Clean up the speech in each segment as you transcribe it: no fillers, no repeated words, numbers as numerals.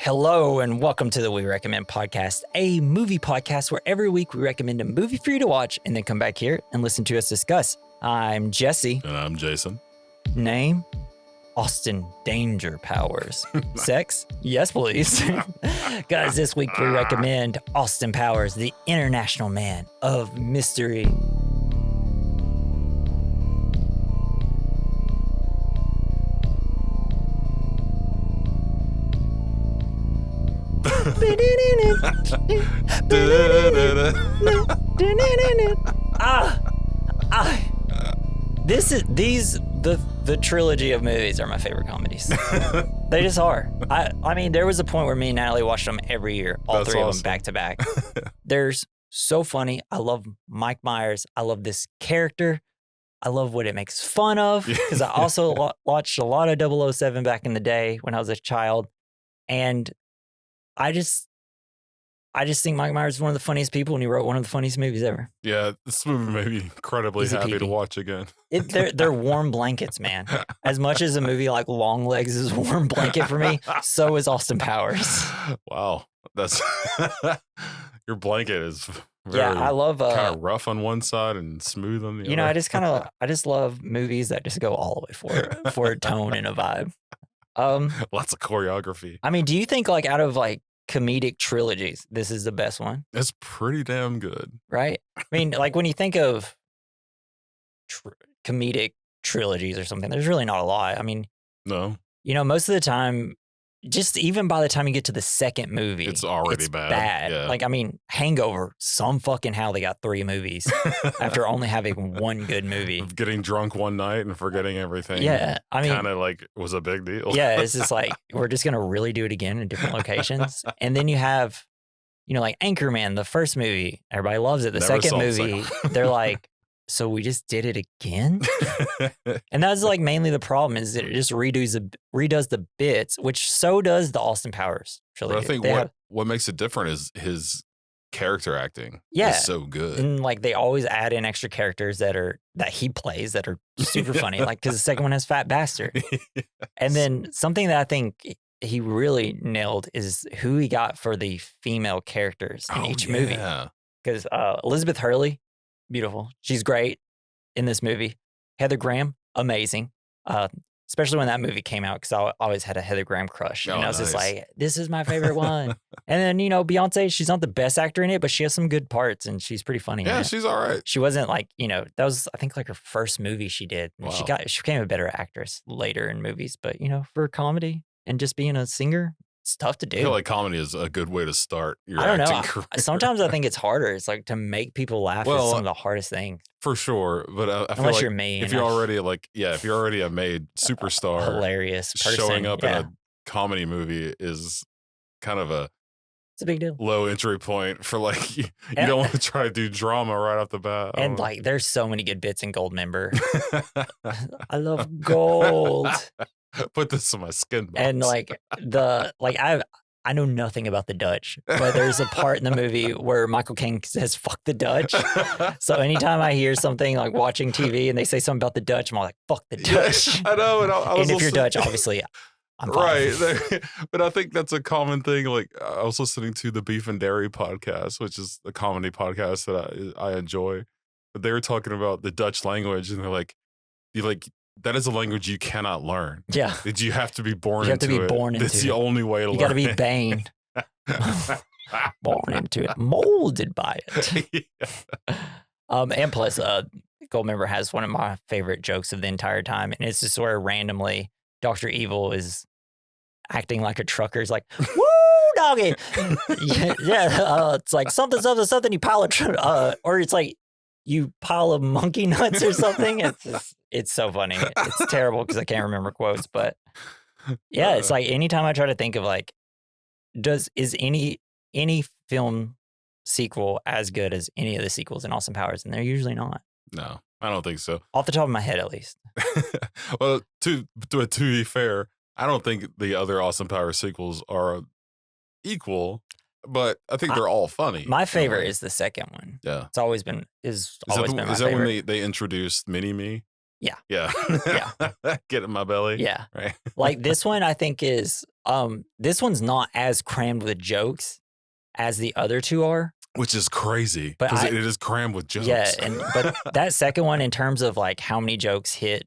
Hello and welcome to the We Recommend podcast, a movie podcast where every week we recommend a movie for you to watch and then come back here and listen to us discuss. I'm Jesse. And I'm Jason. Name? Austin Danger Powers. Sex? Yes, please. Guys, this week we recommend Austin Powers, the international man of mystery. The trilogy of movies are my favorite comedies. They just are. I mean, there was a point where me and Natalie watched them every year, all three of them back to back. They're so funny. I love Mike Myers. I love this character. I love what it makes fun of because I also watched a lot of 007 back in the day when I was a child, and I just think Mike Myers is one of the funniest people, and he wrote one of the funniest movies ever. Yeah, this movie made me incredibly happy to watch again. They're warm blankets, man. As much as a movie like Long Legs is a warm blanket for me, so is Austin Powers. Wow, that's your blanket is I love kind of rough on one side and smooth on the other. You know, I just love movies that just go all the way for a tone and a vibe. Lots of choreography. I mean, do you think like out of like comedic trilogies, this is the best one? It's pretty damn good. Right? I mean, like when you think of comedic trilogies or something, there's really not a lot. I mean, no. You know, most of the time, just even by the time you get to the second movie, it's already bad. Yeah. Like, I mean, Hangover, some fucking how they got 3 movies after only having one good movie. Of getting drunk one night and forgetting everything. Yeah. I mean, kind of like was a big deal. Yeah. It's just like, we're just going to really do it again in different locations. And then you have, you know, like Anchorman, the first movie, everybody loves it. The second movie, they're like, so we just did it again? And that's like mainly the problem is that it just redoes the bits, which so does the Austin Powers trilogy. But I think what makes it different is his character acting is so good. And like they always add in extra characters that he plays that are super funny. Like because the second one has Fat Bastard. Yes. And then something that I think he really nailed is who he got for the female characters in each movie. Because Elizabeth Hurley, beautiful. She's great in this movie. Heather Graham, amazing. Especially when that movie came out, because I always had a Heather Graham crush. And I was just like, this is my favorite one. And then, you know, Beyonce, she's not the best actor in it, but she has some good parts and she's pretty funny. Yeah, she's all right. She wasn't like, you know, that was, I think, like her first movie she did. Wow. She became a better actress later in movies. But, you know, for comedy and just being a singer, it's tough to do. I feel like comedy is a good way to start your acting career. Sometimes I think it's harder. It's like to make people laugh is some of the hardest things. For sure. But I feel like you're me. If you're already if you're already a made superstar, hilarious person, showing up in a comedy movie is kind of it's a big deal. Low entry point for like, you don't want to try to do drama right off the bat. And like, there's so many good bits in Goldmember. I love Gold. Put this in my skin box. And I know nothing about the Dutch, but there's a part in the movie where Michael Caine says, fuck the Dutch. So anytime I hear something like watching TV and they say something about the Dutch, I'm all like, fuck the Dutch. I know. And if you're Dutch, obviously, I'm fine. Right. But I think that's a common thing. Like I was listening to the Beef and Dairy podcast, which is a comedy podcast that I enjoy. But they were talking about the Dutch language and they're like, that is a language you cannot learn. Yeah. You have to be born into it. That's the only way to learn. You got to be Bane. Born into it. Molded by it. Yeah. And plus, Goldmember has one of my favorite jokes of the entire time. And it's just where randomly Dr. Evil is acting like a trucker. He's like, woo, doggy. It's like something, you pile of, or it's like you pile of monkey nuts or something. It's so funny. It's terrible because I can't remember quotes, but yeah, it's like anytime I try to think of like, is any film sequel as good as any of the sequels in Austin Powers? And they're usually not. No, I don't think so. Off the top of my head, at least. Well, to be fair, I don't think the other Austin Powers sequels are equal. But I think they're all funny. My favorite is the second one. Yeah. It's always been my favorite. Is that when they introduced Mini-Me? Yeah. Yeah. Yeah. Get in my belly. Yeah. Right. Like this one, I think is This one's not as crammed with jokes as the other two are. Which is crazy But because it is crammed with jokes. Yeah, but that second one, in terms of like how many jokes hit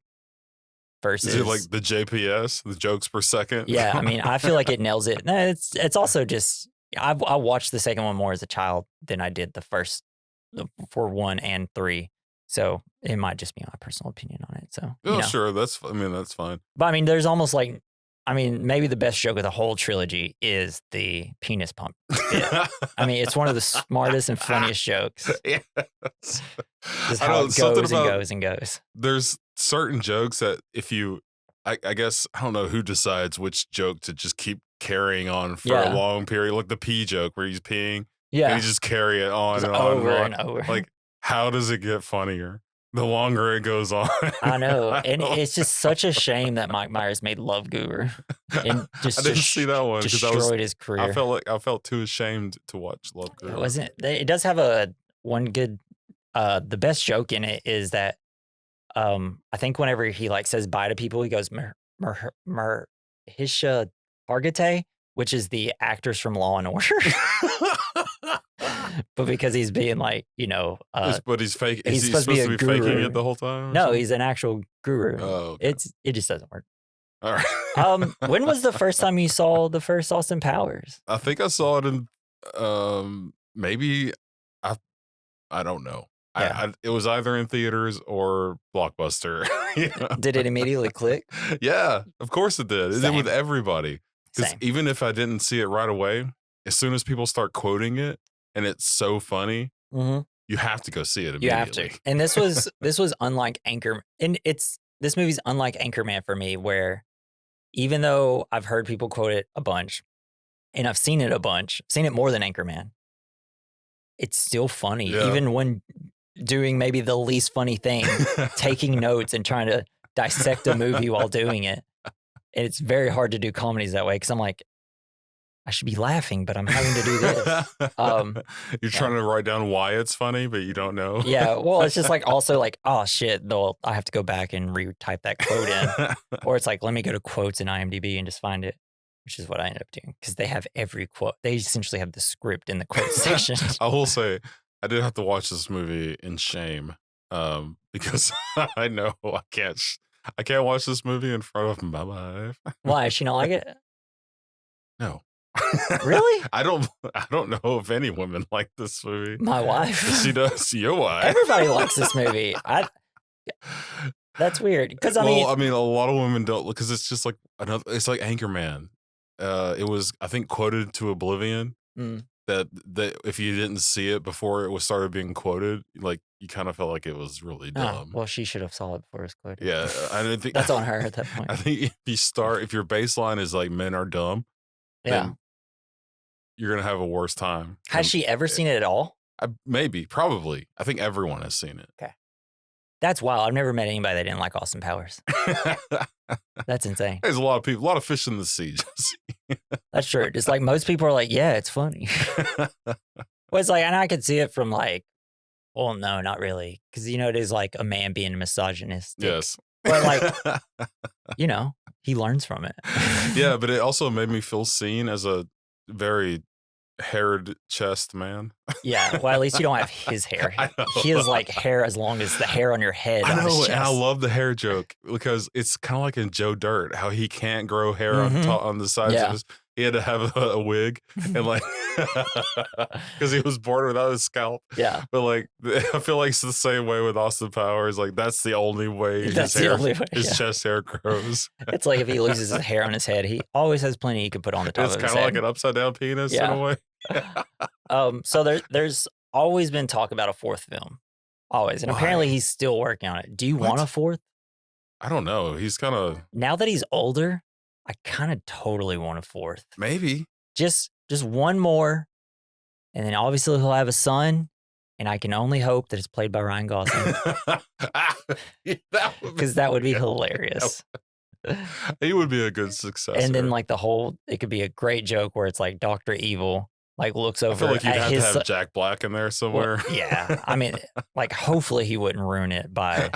versus is it like the JPS, the jokes per second? Yeah, I mean, I feel like it nails it. No, it's also just I watched the second one more as a child than I did the first for 1 and 3. So it might just be my personal opinion on it. So sure, that's fine. But I mean, there's almost like maybe the best joke of the whole trilogy is the penis pump bit. I mean, it's one of the smartest and funniest jokes. Yes. Just how it goes and goes and goes. There's certain jokes that if you, I guess, I don't know who decides which joke to just keep carrying on for a long period. Like the pee joke where he's peeing. Yeah. And you just carry it on just and over on and over. Like, how does it get funnier? The longer it goes on. I know. And it's just such a shame that Mike Myers made Love Guru and just I didn't see that one because destroyed his career. I felt too ashamed to watch Love Guru. It does have one good the best joke in it is that I think whenever he like says bye to people, he goes Mahisha Hargitay, which is the actors from Law and Order. But because he's being like, but he's fake. He's supposed to be faking it the whole time? No, he's an actual guru. Oh, okay. It just doesn't work. All right. When was the first time you saw the first Austin Powers? I think I saw it in maybe I don't know. Yeah. It was either in theaters or Blockbuster. Did it immediately click? Yeah, of course it did. It did with everybody. Because even if I didn't see it right away, as soon as people start quoting it and it's so funny, you have to go see it immediately. You have to. And this was unlike this movie's unlike Anchorman for me, where even though I've heard people quote it a bunch and I've seen it a bunch, seen it more than Anchorman, it's still funny. Yeah. Even when doing maybe the least funny thing, taking notes and trying to dissect a movie while doing it. And it's very hard to do comedies that way because I'm like, I should be laughing, but I'm having to do this. You're trying to write down why it's funny, but you don't know. Yeah, well, it's just like also like, oh shit, I have to go back and retype that quote in. Or it's like, let me go to quotes in IMDb and just find it, which is what I ended up doing because they have every quote. They essentially have the script in the quote section. I will say, I did have to watch this movie in shame because I know I can't watch this movie in front of my wife. Why? She not like it? No. Really? I don't know if any women like this movie. My wife. She does. Your wife. Everybody likes this movie. That's weird because I mean, a lot of women don't because it's just like it's like Anchorman. It was I think quoted to oblivion. That if you didn't see it before it started being quoted, like you kind of felt like it was really dumb. Well, she should have saw it before it was quoted. Yeah, I didn't think that's on her at that point. I think if your baseline is like men are dumb, then you're gonna have a worse time. Has she ever seen it at all? Maybe, probably. I think everyone has seen it. Okay, that's wild. I've never met anybody that didn't like Austin Powers. That's insane. There's a lot of people, a lot of fish in the sea. That's true. Just like most people are like, yeah, it's funny. Well, it's like, and I could see it from like, well, no, not really. Because, it is like a man being a misogynist. Yes. But like, he learns from it. Yeah, but it also made me feel seen as a very haired chest man. Yeah, well, at least you don't have his hair. He has like hair as long as the hair on your head. I know, and I love the hair joke because it's kind of like in Joe Dirt, how he can't grow hair on the sides of his. He had to have a wig and like because he was born without his scalp. Yeah, but like I feel like it's the same way with Austin Powers. Like that's the only way his chest hair grows. It's like if he loses his hair on his head, he always has plenty he can put on the top of his head. It's kind of like an upside down penis in a way. So there's always been talk about a fourth film, always, and apparently he's still working on it. Do you want a fourth? I don't know. He's kind of now that he's older. I kind of totally want a fourth. Maybe. Just one more. And then obviously he'll have a son. And I can only hope that it's played by Ryan Gosling. Because that would be hilarious. He would be a good successor. And then like it could be a great joke where it's like Dr. Evil like looks over. I feel like you'd have to have Jack Black in there somewhere. Well, yeah. I mean, like hopefully he wouldn't ruin it by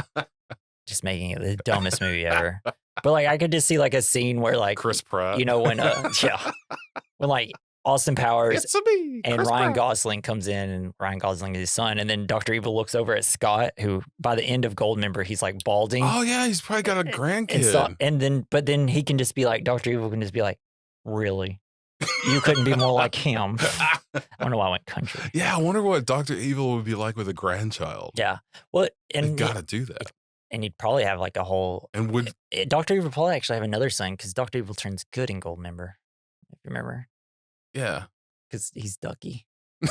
just making it the dumbest movie ever. But like, I could just see like a scene where like, Chris Pratt. you know, when when like Austin Powers It's me, and Chris Ryan Pratt. Gosling comes in, and Ryan Gosling is his son, and then Dr. Evil looks over at Scott, who by the end of Goldmember, he's like balding. Oh yeah, he's probably got a grandkid. But then he can just be like, Dr. Evil can just be like, really? You couldn't be more like him. I don't know why I went country. Yeah, I wonder what Dr. Evil would be like with a grandchild. Yeah. Well, You and gotta do that. and you'd probably have like a whole. And would Dr. Evil probably actually have another son, because Dr. Evil turns good in Goldmember, if you remember, yeah. because he's Ducky. Do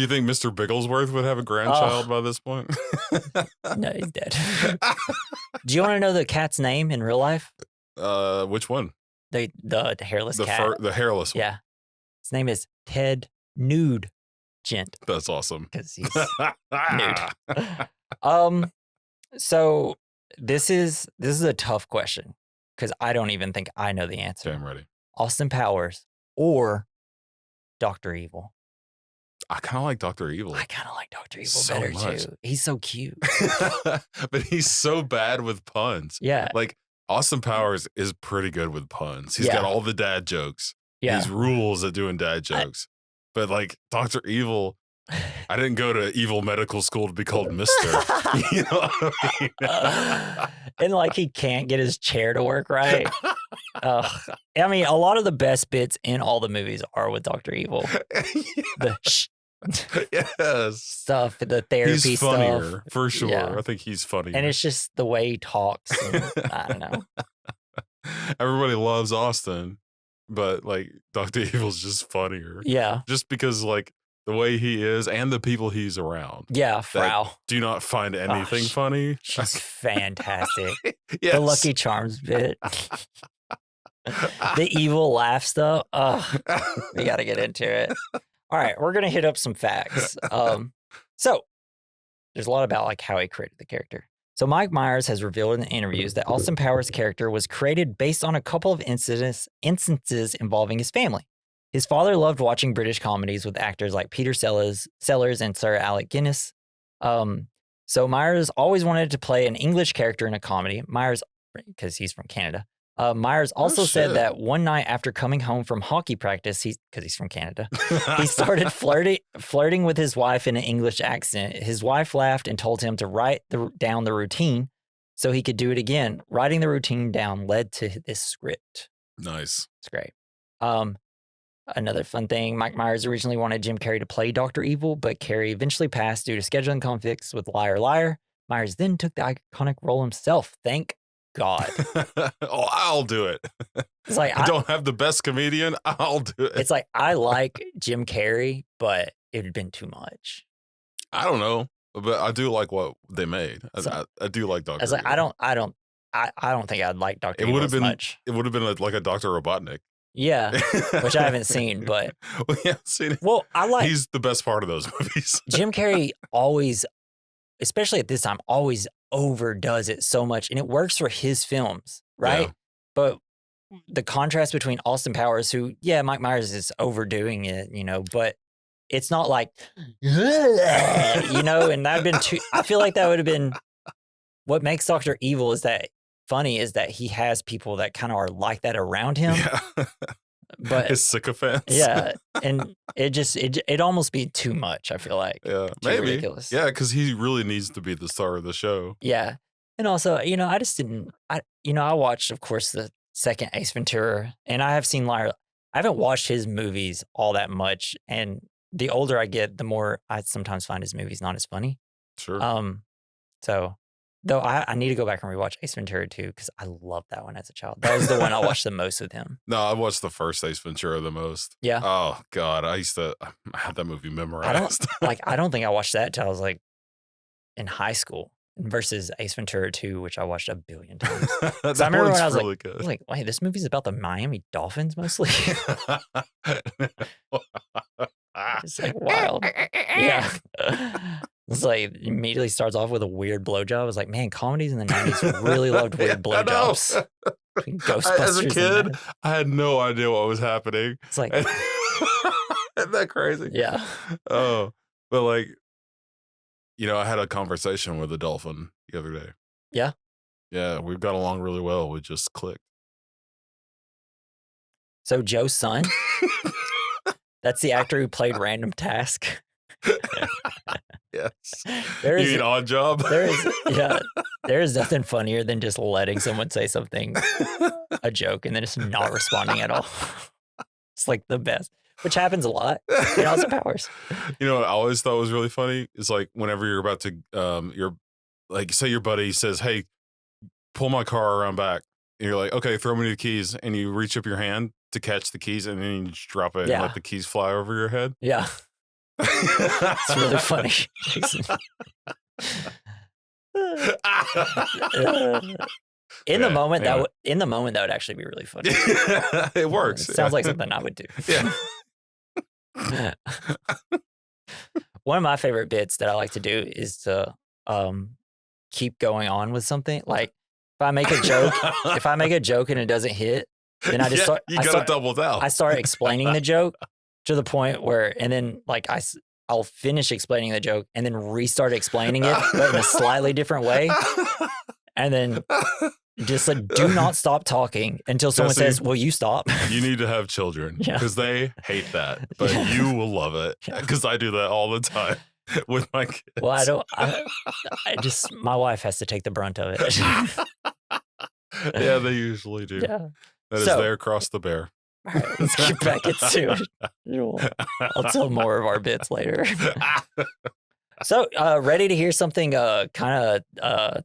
you think Mr. Bigglesworth would have a grandchild by this point? No, he's dead. Do you want to know the cat's name in real life? Which one? The hairless cat. The hairless one. Yeah. His name is Ted Nude Gent, That's awesome. because he's nude. So this is a tough question, because I don't even think I know the answer. Okay, I'm ready. Austin Powers or Dr. Evil? I kind of like Dr. Evil. I kind of like Dr. Evil So better much. too. He's so cute. But he's so bad with puns. Yeah. Like, Austin Powers is pretty good with puns. He's got all the dad jokes. Yeah. He's rules at doing dad jokes. But like Dr. Evil, I didn't go to evil medical school to be called Mister. You know what I mean? And like, he can't get his chair to work right. I mean, a lot of the best bits in all the movies are with Dr. Evil. The Yes. stuff, the therapy He's funnier, stuff. for sure. Yeah. I think he's funny. And it's just the way he talks. And, I don't know. Everybody loves Austin, but like Dr. Evil's just funnier. Yeah. Just because like the way he is and the people he's around. Yeah, Frau. Do not find anything funny. She's fantastic. Yes. The Lucky Charms bit. The evil laugh stuff. We got to get into it. All right, we're going to hit up some facts. So there's a lot about like how he created the character. So Mike Myers has revealed in interviews that Austin Powers' character was created based on a couple of instances involving his family. His father loved watching British comedies with actors like Peter Sellers and Sir Alec Guinness. So Myers always wanted to play an English character in a comedy. Myers, because he's from Canada. Myers also said that one night after coming home from hockey practice, because he's from Canada, he started flirting with his wife in an English accent. His wife laughed and told him to write down the routine so he could do it again. Writing the routine down led to this script. Nice. It's great. Another fun thing, Mike Myers originally wanted Jim Carrey to play Dr. Evil, but Carrey eventually passed due to scheduling conflicts with Liar Liar. Myers then took the iconic role himself. Thank God. Oh, I'll do it. It's like, I don't have the best comedian. I'll do it. It's like, I like Jim Carrey, but it had been too much. I don't know, but I do like what they made. I do like Dr. It's like, I don't think I'd like Dr. Evil as much. It would have been like a Dr. Robotnik. Yeah, which I haven't seen, but we haven't seen it. Well, I like. He's the best part of those movies. Jim Carrey always, especially at this time, always overdoes it so much, and it works for his films, right? Yeah. But the contrast between Austin Powers, who, Mike Myers is overdoing it, but it's not like, and that'd been too. I feel like that would have been what makes Dr. Evil funny is that he has people that kind of are like that around him. Yeah. But his sycophants. Yeah. And it almost be too much, I feel like. Yeah. Maybe. Ridiculous. Yeah, because he really needs to be the star of the show. Yeah. And also, I just didn't I watched, of course, the second Ace Ventura, and I have seen Liar. I haven't watched his movies all that much. And the older I get, the more I sometimes find his movies not as funny. Sure. So though I need to go back and rewatch Ace Ventura 2 because I loved that one as a child. That was the one I watched the most with him. No, I watched the first Ace Ventura the most. Yeah. Oh God, I had that movie memorized. I don't think I watched that till I was like in high school versus Ace Ventura 2, which I watched a billion times. I remember when I was really good. I was like, wait, this movie's about the Miami Dolphins mostly. It's like wild. Yeah. It's like immediately starts off with a weird blowjob. I was like, man, comedies in the 90s really loved weird blowjobs. Ghostbusters. As a kid, I had no idea what was happening. It's like, isn't that crazy? Yeah. Oh, but like, I had a conversation with a dolphin the other day. Yeah. Yeah, we've got along really well. We just clicked. So Joe's son, that's the actor who played Random Task. Yes. There You is mean Odd Job? there is nothing funnier than just letting someone say something, a joke, and then just not responding at all. It's like the best, which happens a lot in Austin Powers. You know what I always thought was really funny is like whenever you're about to you're like, say your buddy says, "Hey, pull my car around back," and you're like, "Okay, throw me the keys," and you reach up your hand to catch the keys, and then you just drop it and let the keys fly over your head. Yeah. It's really funny. Jason. In the moment that would actually be really funny. It works. It sounds like something I would do. Yeah. One of my favorite bits that I like to do is to keep going on with something. Like if I make a joke and it doesn't hit, then I just start. You gotta double down. I start explaining the joke to the point where, and then like I'll finish explaining the joke and then restart explaining it, but in a slightly different way. And then just like, do not stop talking until someone says, "Will you stop?" You need to have children because they hate that, but you will love it because I do that all the time with my kids. Well, I just, my wife has to take the brunt of it. Yeah, they usually do. Yeah. That is their cross the bear. All right, let's get back into it. I'll tell more of our bits later. So, ready to hear something kind of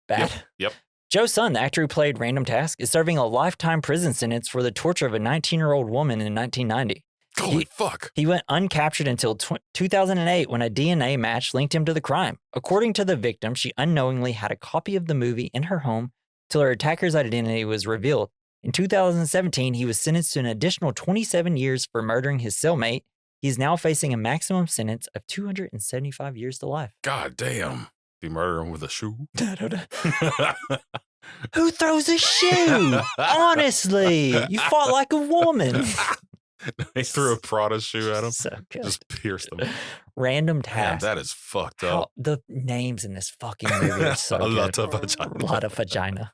bad? Yep. Joe's son, the actor who played Random Task, is serving a lifetime prison sentence for the torture of a 19-year-old woman in 1990. Holy fuck. He went uncaptured until 2008 when a DNA match linked him to the crime. According to the victim, she unknowingly had a copy of the movie in her home till her attacker's identity was revealed. In 2017, he was sentenced to an additional 27 years for murdering his cellmate. He's now facing a maximum sentence of 275 years to life. God damn. Be murdering with a shoe? Who throws a shoe? Honestly, you fought like a woman. He threw a Prada shoe at him. So good. Just pierced them. Random Task. Man, that is fucked up. The names in this fucking movie are so good. A lot of vagina.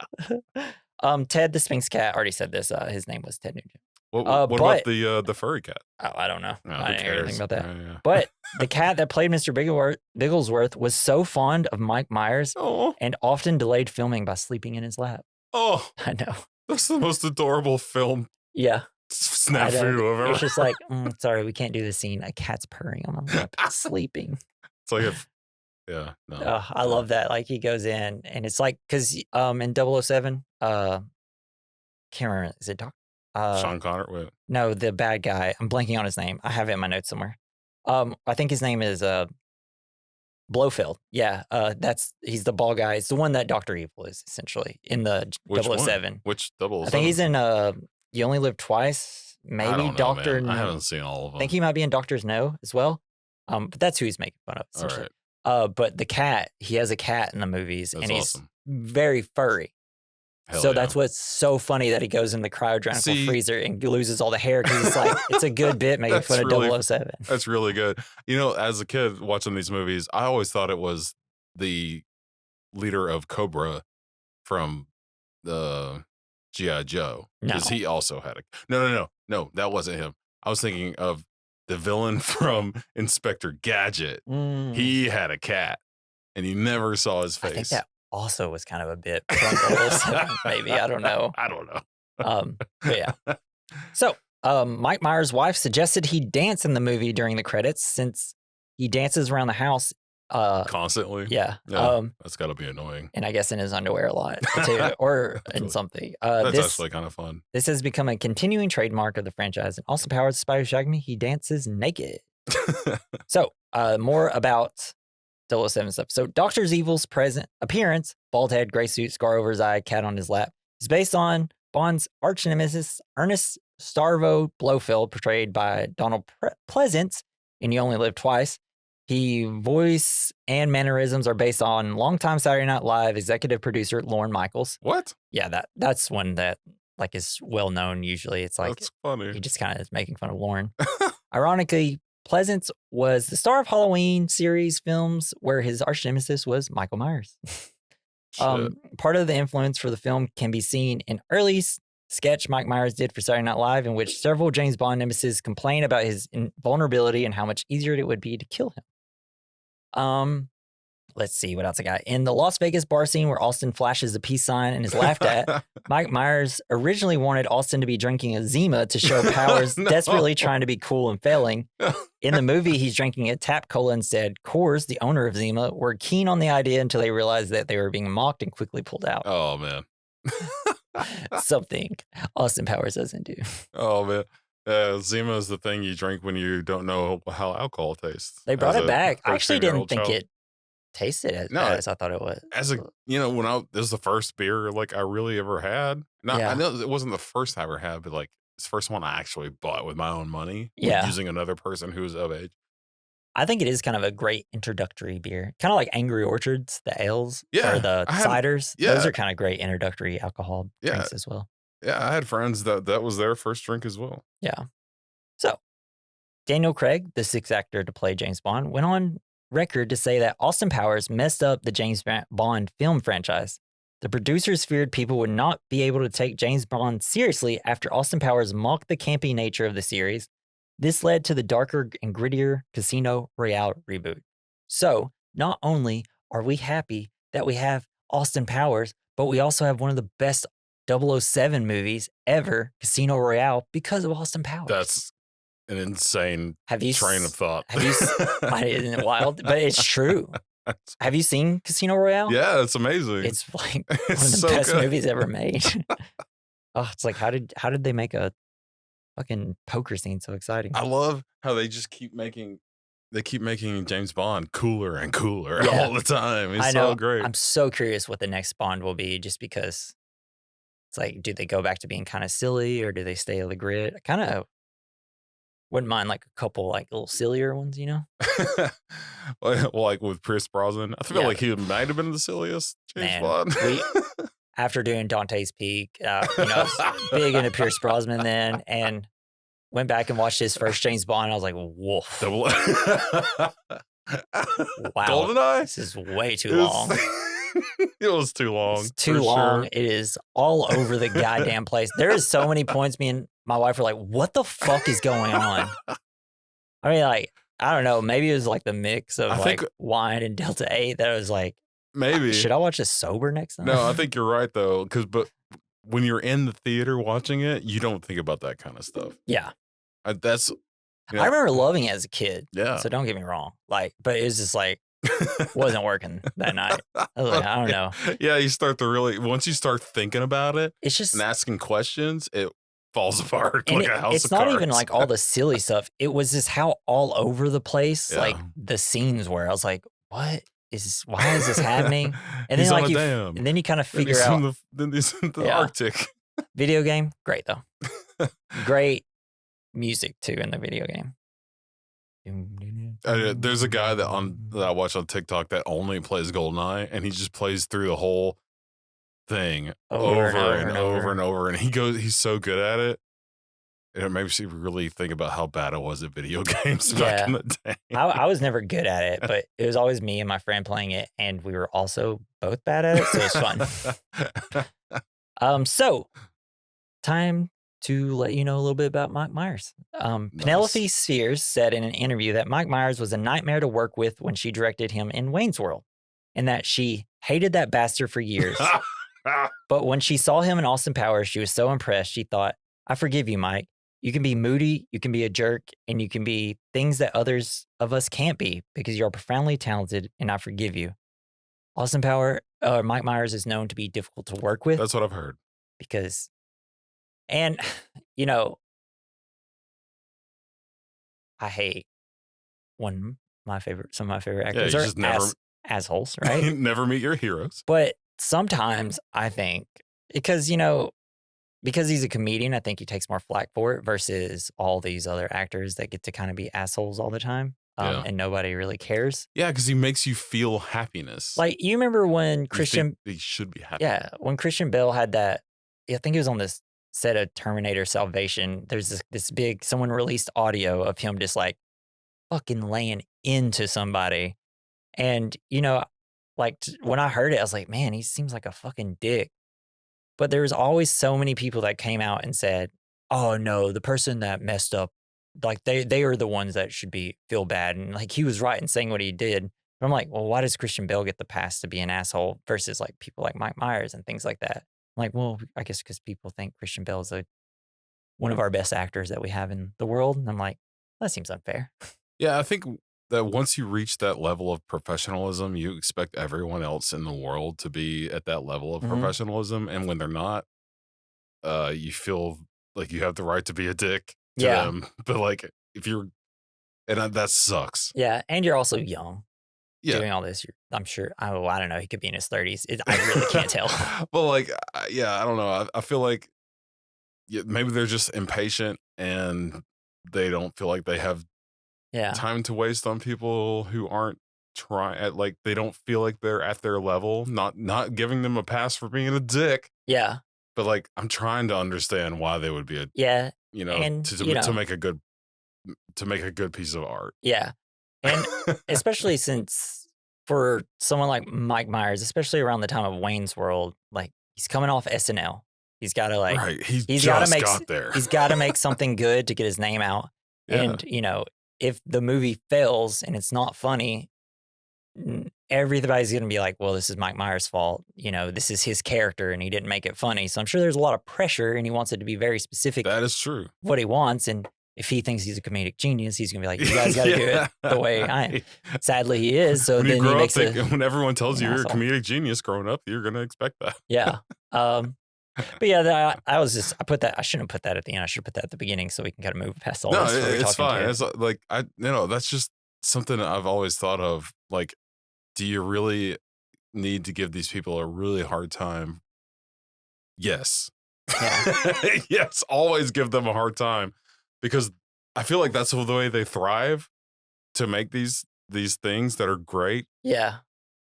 Ted the Sphinx cat, already said this. His name was Ted Nugent. What about the furry cat? Oh, I don't know. No, I didn't hear anything about that. Yeah. But the cat that played Mr. Bigglesworth was so fond of Mike Myers and often delayed filming by sleeping in his lap. Oh, I know. That's the most adorable film. Yeah. Snafu ever. It's just like, sorry, we can't do the scene. A cat's purring on my lap, sleeping. It's like yeah, no. Oh, I love that. Like he goes in and it's like, because in 007, can't remember, is it Sean Connery? Wait. No, the bad guy. I'm blanking on his name. I have it in my notes somewhere. I think his name is Blofeld. Yeah, he's the ball guy. It's the one that Dr. Evil is essentially in the Which 007. One? Which 007? I think he's in You Only Live Twice. Maybe I don't know, Doctor. I haven't seen all of them. I think he might be in Doctor's No as well. But that's who he's making fun of. All right. But the cat, he has a cat in the movies, That's and he's awesome. very furry. Hell So yeah. that's what's so funny that he goes in the cryogenical freezer and loses all the hair because it's like it's a good bit making fun of 007. That's really good. You know, as a kid watching these movies, I always thought it was the leader of Cobra from the G.I. Joe. Because he also had a... No, that wasn't him. I was thinking of the villain from Inspector Gadget. He had a cat and you never saw his face. I think that also was kind of a bit from 007, maybe. I don't know. But yeah. So Mike Myers' wife suggested he dance in the movie during the credits since he dances around the house constantly. Yeah. That's got to be annoying. And I guess in his underwear a lot too, or in something. That's actually kind of fun. This has become a continuing trademark of the franchise. And also Powers the Spy Who Shagged Me, he dances naked. So more about 007 stuff. So Dr. Evil's present appearance, bald head, gray suit, scar over his eye, cat on his lap, is based on Bond's arch nemesis Ernest Starvo Blofeld, portrayed by Donald Pleasance in You Only Live Twice. Voice and mannerisms are based on longtime Saturday Night Live executive producer Lorne Michaels. What? Yeah, that's one that like is well known. Usually, it's like that's funny. He just kind of is making fun of Lorne. Ironically, Pleasance was the star of Halloween series films where his arch nemesis was Michael Myers. Shit. Part of the influence for the film can be seen in early sketch Mike Myers did for Saturday Night Live, in which several James Bond nemesis complain about his vulnerability and how much easier it would be to kill him. Let's see what else I got. In the Las Vegas bar scene where Austin flashes the peace sign and is laughed at, Mike Myers originally wanted Austin to be drinking a Zima to show Powers desperately trying to be cool and failing. In the movie, he's drinking a Tap Cola instead. Coors, the owner of Zima, were keen on the idea until they realized that they were being mocked and quickly pulled out. Oh, man. Something Austin Powers doesn't do. Oh, man. Zima is the thing you drink when you don't know how alcohol tastes. They brought it back. I actually didn't think it tasted as bad as I thought it was. As a, when this is the first beer like I really ever had. I know it wasn't the first I ever had, but like it's the first one I actually bought with my own money. Yeah. Using another person who was of age. I think it is kind of a great introductory beer. Kind of like Angry Orchards, the ales or the ciders. Yeah. Those are kind of great introductory alcohol drinks as well. Yeah, I had friends that was their first drink as well. Yeah. So, Daniel Craig, the sixth actor to play James Bond, went on record to say that Austin Powers messed up the James Bond film franchise. The producers feared people would not be able to take James Bond seriously after Austin Powers mocked the campy nature of the series. This led to the darker and grittier Casino Royale reboot. So, not only are we happy that we have Austin Powers, but we also have one of the best 007 movies ever, Casino Royale, because of Austin Powers. That's an insane train of thought. Isn't it wild? But it's true. Have you seen Casino Royale? Yeah, it's amazing. It's like one of the best movies ever made. It's like, how did they make a fucking poker scene so exciting? I love how they just keep making James Bond cooler and cooler all the time. He's so great. I'm so curious what the next Bond will be, just because it's like, do they go back to being kind of silly or do they stay on the grid? I kind of wouldn't mind like a couple like little sillier ones, well, like with Pierce Brosnan. I feel like he might have been the silliest James Bond. After doing Dante's Peak, big into Pierce Brosnan then, and went back and watched his first James Bond. I was like, woof. Wow. GoldenEye? This is way too long. It was too long. It's too long. Sure. It is all over the goddamn place. There is so many points me and my wife were like, what the fuck is going on? I mean, like, I don't know. Maybe it was like the mix of wine and Delta 8 that I was like, maybe. Should I watch this sober next time? No, I think you're right, though. But when you're in the theater watching it, you don't think about that kind of stuff. Yeah. I remember loving it as a kid. Yeah. So don't get me wrong. Like, but it was just like, wasn't working that night. I was like, I don't know. Yeah, you start to once you start thinking about it, it's just and asking questions, it falls apart like a house of cards. It's not even like all the silly stuff. It was just how all over the place, like the scenes were. I was like, why is this happening? And then like and then you kind of figure out. Then he's in the Arctic. Video game, great though. Great music too in the video game. There's a guy that I watch on TikTok that only plays GoldenEye, and he just plays through the whole thing over and over, and he's so good at it. And it makes you really think about how bad it was at video games back in the day. I was never good at it, but it was always me and my friend playing it, and we were also both bad at it, so it was fun. So time to let you know a little bit about Mike Myers. Penelope Spheres said in an interview that Mike Myers was a nightmare to work with when she directed him in Wayne's World, and that she hated that bastard for years. But when she saw him in Austin Powers, she was so impressed. She thought, I forgive you, Mike. You can be moody, you can be a jerk, and you can be things that others of us can't be because you're profoundly talented, and I forgive you. Mike Myers is known to be difficult to work with. That's what I've heard. Because, I hate some of my favorite actors are assholes, right? Never meet your heroes. But sometimes I think, because he's a comedian, I think he takes more flack for it versus all these other actors that get to kind of be assholes all the time. And nobody really cares. Yeah, because he makes you feel happiness. Like, you remember when Christian... He should be happy. Yeah, when Christian Bale had that... I think it was on this set of Terminator Salvation. There's this big... Someone released audio of him just like fucking laying into somebody. And, like when I heard it, I was like, man, he seems like a fucking dick. But there was always so many people that came out and said, oh no, the person that messed up, like they are the ones that should feel bad. And like he was right in saying what he did. But I'm like, well, why does Christian Bale get the pass to be an asshole versus like people like Mike Myers and things like that? I'm like, well, I guess because people think Christian Bale is one of our best actors that we have in the world. And I'm like, that seems unfair. Yeah, I think that once you reach that level of professionalism, you expect everyone else in the world to be at that level of professionalism. And when they're not, you feel like you have the right to be a dick to them. But like, if you're, and that sucks. Yeah. And you're also young. Doing all this, I'm sure. I don't know. He could be in his 30s. I really can't tell. But like, I don't know. I feel like maybe they're just impatient and they don't feel like they have time to waste on people who aren't trying. Like they don't feel like they're at their level. Not giving them a pass for being a dick. Yeah. But like, I'm trying to understand why they would be a and, to make a good piece of art. Yeah. And especially since for someone like Mike Myers, especially around the time of Wayne's World, like he's coming off SNL. He's got to like, right. He's got to got there. He's got to make something good to get his name out. Yeah. And, if the movie fails and it's not funny, everybody's going to be like, well, this is Mike Myers' fault. This is his character and he didn't make it funny. So I'm sure there's a lot of pressure and he wants it to be very specific. That is true. What he wants. And if he thinks he's a comedic genius, he's going to be like, you guys got to do it the way I am. Sadly, he is. So when then he makes when everyone tells you you're a comedic genius growing up, you're going to expect that. Yeah. But yeah, I put that, I shouldn't have put that at the end. I should have put that at the beginning so we can kind of move past all this. No, it's fine. It's like, that's just something I've always thought of. Like, do you really need to give these people a really hard time? Yes. Yeah. Yes. Always give them a hard time. Because I feel like that's the way they thrive to make these things that are great. Yeah.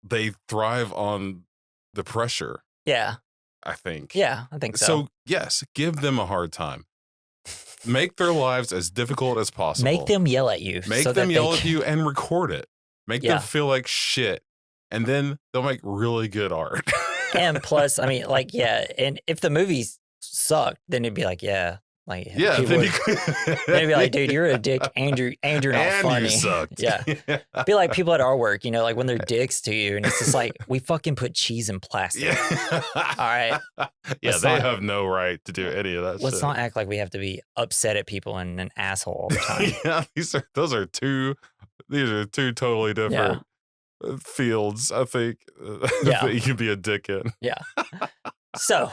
They thrive on the pressure. Yeah. I think. Yeah, I think so. So, yes, give them a hard time. Make their lives as difficult as possible. Make them yell at you. Make them yell at you and record it. Make them feel like shit. And then they'll make really good art. And plus, I mean, like, and if the movies sucked, then it'd be like, like, then they'd be like, dude, you're a dick, and you're not funny. You sucked. Yeah. Be like people at our work, like when they're dicks to you, and it's just like, we fucking put cheese in plastic. Yeah. All right. Yeah, they have no right to do any of that. Let's not act like we have to be upset at people and an asshole all the time. Yeah, these are two totally different fields, I think, that you can be a dick in. Yeah. So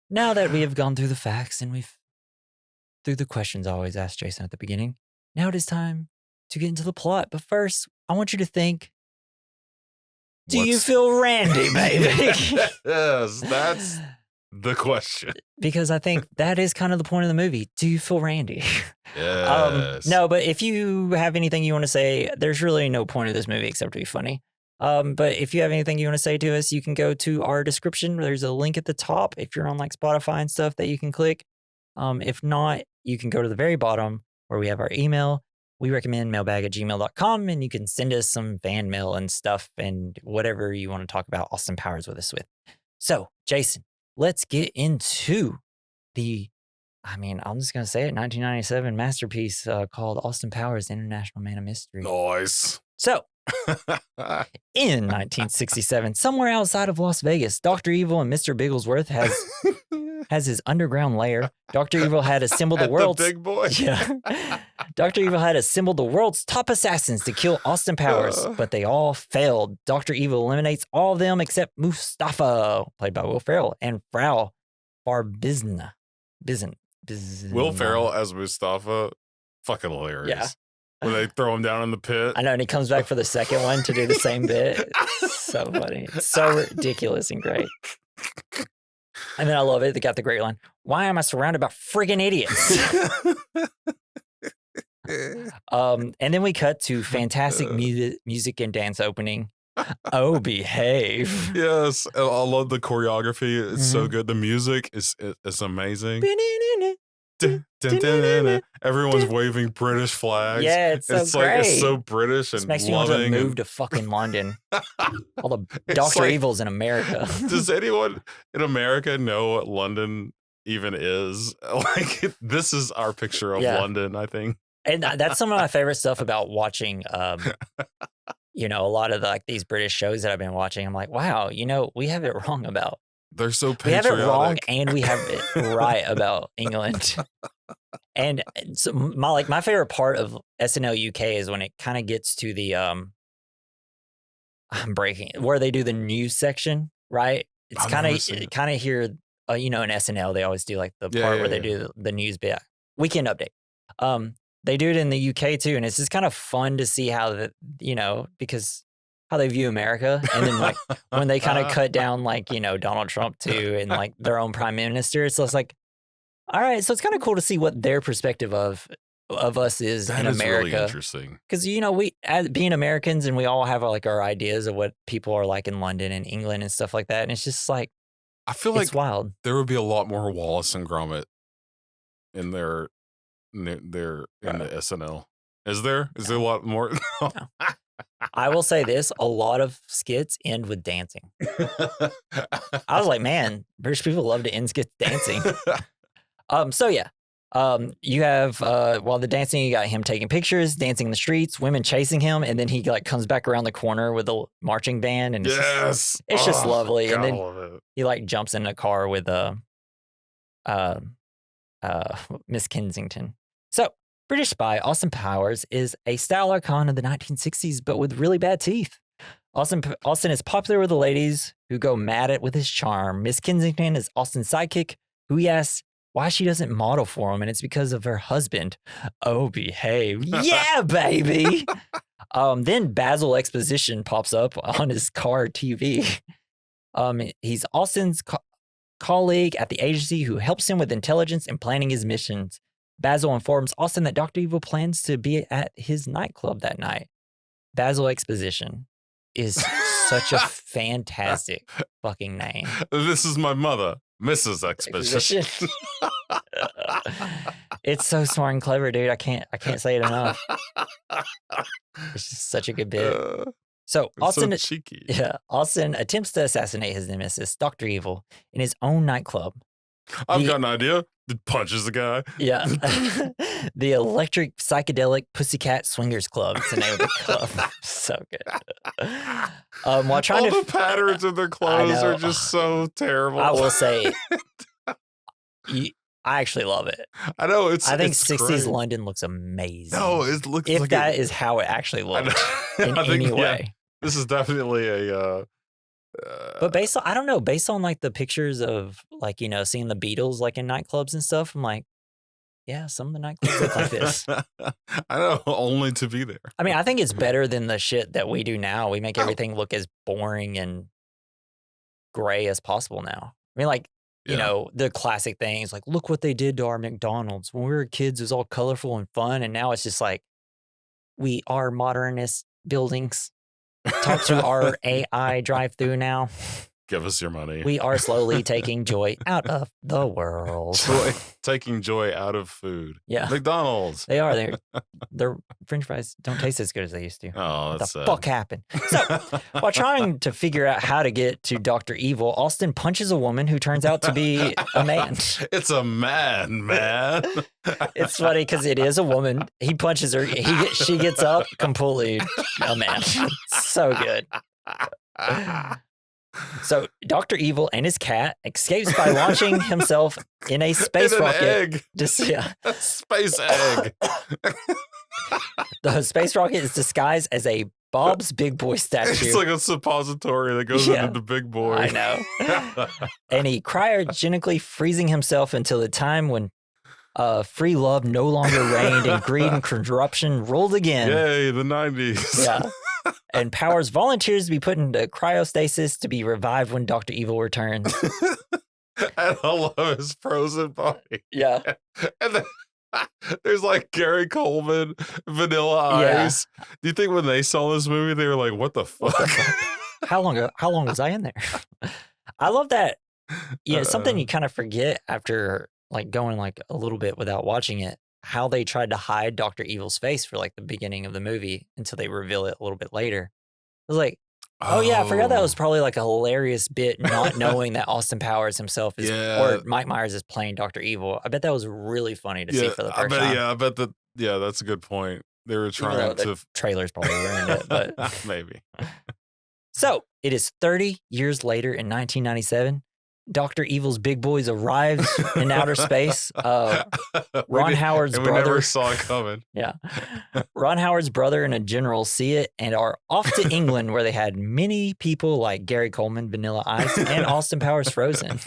now that we have gone through the facts and we've through the questions I always ask Jason at the beginning, now it is time to get into the plot. But first, I want you to think, do you feel Randy, baby? Yes, that's the question. Because I think that is kind of the point of the movie. Do you feel Randy? Yes. No, but if you have anything you want to say, there's really no point of this movie except to be funny. But if you have anything you want to say to us, you can go to our description. There's a link at the top if you're on like Spotify and stuff that you can click. If not, you can go to the very bottom where we have our email. We recommend mailbag@gmail.com, and you can send us some fan mail and stuff and whatever you want to talk about Austin Powers with us with. So, Jason, let's get into I'm just going to say it, 1997 masterpiece called Austin Powers, International Man of Mystery. Nice. So, in 1967, somewhere outside of Las Vegas, Dr. Evil and Mr. Bigglesworth has his underground lair. Dr. Evil had assembled the world's big boy. Yeah. Dr. Evil had assembled the world's top assassins to kill Austin Powers, but they all failed. Dr. Evil eliminates all of them except Mustafa, played by Will Ferrell, and Frau Farbizna. Will Ferrell as Mustafa, fucking hilarious. Yeah. When they throw him down in the pit. I know, and he comes back for the second one to do the same bit. It's so funny. It's so ridiculous and great. And then I love it. They got the great line, why am I surrounded by friggin' idiots? And then we cut to fantastic music and dance opening. Oh, behave. Yes. I love the choreography. It's so good. The music is amazing. Everyone's waving British flags. Yeah, it's so It's great. like it's so British This and makes me want to loving. move to fucking London. All the It's Dr. like- Evils in America. Does anyone in America know what London even is? Like, this is our picture of Yeah. London, I think. And that's some of my favorite stuff about watching, you know, a lot of these British shows that I've been watching. I'm like, wow, you know, we have it wrong about. They're so We patriotic. have it wrong and we have it right about England. And so my favorite part of SNL UK is when it kind of gets to the I'm breaking where they do the news section, right? It's I've never seen it. kind of here, you know, in SNL they always do like the part where they do the news bit, weekend update. They do it in the UK too, and it's just kind of fun to see how you know, because how they view America, and then like when they kind of cut down like, you know, Donald Trump too, and like their own prime minister. So it's like, all right, so it's kind of cool to see what their perspective of us is That in is America. really interesting. Because, you know, we as being Americans and we all have like our ideas of what people are like in London and England and stuff like that. And it's just like, I feel like it's wild. there would be a lot more Wallace and Gromit in the SNL. Is there? Is there a lot more? No. I will say this, a lot of skits end with dancing. I was like, man, British people love to end skits dancing. So yeah. You have while the dancing, you got him taking pictures, dancing in the streets, women chasing him, and then he like comes back around the corner with a marching band, and it's just lovely. And then he like jumps in a car with Miss Kensington. So British spy Austin Powers is a style icon of the 1960s, but with really bad teeth. Austin is popular with the ladies who go mad with his charm. Miss Kensington is Austin's sidekick, who he asks why she doesn't model for him, and it's because of her husband. Oh, behave. Yeah, baby. Then Basil Exposition pops up on his car TV. He's Austin's colleague at the agency who helps him with intelligence and planning his missions. Basil informs Austin that Dr. Evil plans to be at his nightclub that night. Basil Exposition is such a fantastic fucking name. This is my mother, Mrs. Exposition. It's so smart and clever, dude. I can't say it enough. It's just such a good bit. So Austin, so cheeky. Yeah, Austin attempts to assassinate his nemesis, Dr. Evil, in his own nightclub. I've got an idea. It punches the guy. Yeah. The Electric Psychedelic Pussycat Swingers Club. It's the name of the club. So good. While trying All the patterns of their clothes are just so terrible. I will say, I actually love it. I know. I think it's 60s great. London looks amazing. No, it looks if like that is how it actually looks in any way. This is definitely a. But based on, I don't know, based on like the pictures of like, you know, seeing the Beatles like in nightclubs and stuff, I'm like, yeah, some of the nightclubs look like this. I know, only to be there. I mean, I think it's better than the shit that we do now. We make everything look as boring and gray as possible now. I mean, like, you know, the classic things like, look what they did to our McDonald's. When we were kids, it was all colorful and fun. And now it's just like, we are modernist buildings. Talk to our AI drive-through now. Give us your money. We are slowly taking joy out of the world. Taking joy out of food. Yeah. McDonald's. They are. Their French fries don't taste as good as they used to. Oh, what that's the fuck happened? So, while trying to figure out how to get to Dr. Evil, Austin punches a woman who turns out to be a man. It's a man. It's funny because it is a woman. He punches her. She gets up completely a man. So good. So Dr. Evil and his cat escapes by launching himself in a space rocket. Egg. A space egg. The space rocket is disguised as a Bob's Big Boy statue. It's like a suppository that goes into the big boy. I know. And he cryogenically freezing himself until the time when free love no longer reigned and greed and corruption ruled again. Yay, the 90s. Yeah. And Powers volunteers to be put into cryostasis to be revived when Dr. Evil returns. And I love his frozen body. Yeah. And then there's like Gary Coleman, Vanilla Ice. Do you think when they saw this movie, they were like, what the fuck? How long was I in there? I love that. Yeah, something you kind of forget after like going like a little bit without watching it, how they tried to hide Dr. Evil's face for like the beginning of the movie until they reveal it a little bit later. I was like, oh yeah, I forgot that was probably like a hilarious bit, not knowing that Austin Powers himself is, or Mike Myers is playing Dr. Evil. I bet that was really funny to see for the first time. I bet that. Yeah, that's a good point. They were trying to. Trailers probably ruined it, but maybe. So it is 30 years later in 1997. Dr. Evil's big boys arrives in outer space. Ron Howard's brother. We never saw it coming. Yeah. Ron Howard's brother and a general see it and are off to England, where they had many people like Gary Coleman, Vanilla Ice, and Austin Powers Frozen.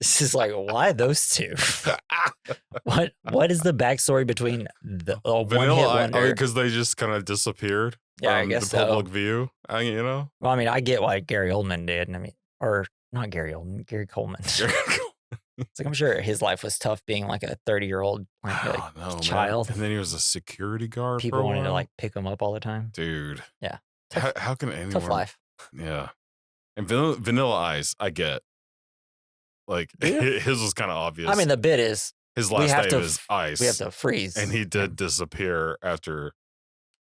This is like, why those two? What is the backstory between the Vanilla Ice? Because they just kind of disappeared. Yeah, I guess the public view. You know. Well, I mean, I get why Gary Oldman did. I mean, or not Gary Oldman, Gary Coleman. It's like, I'm sure his life was tough being like a 30-year-old child. Man. And then he was a security guard. People wanted to like pick him up all the time. Dude. Yeah. How can anyone? Tough life. Yeah. And Vanilla Ice, I get. Like, his was kind of obvious. I mean, the bit is his last name is Ice. We have to freeze. And he did disappear after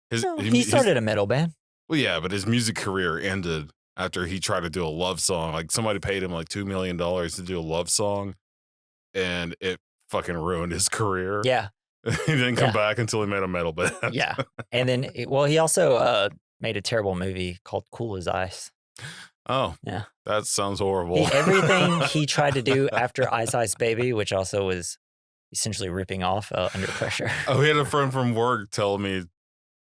he started a metal band. Well, yeah, but his music career ended after he tried to do a love song. Like, somebody paid him like $2 million to do a love song, and it fucking ruined his career. Yeah. He didn't come back until he made a metal band. Yeah. And then, he also made a terrible movie called Cool as Ice. Oh. Yeah. That sounds horrible. Everything he tried to do after Ice Ice Baby, which also was essentially ripping off Under Pressure. Oh, he had a friend from work tell me,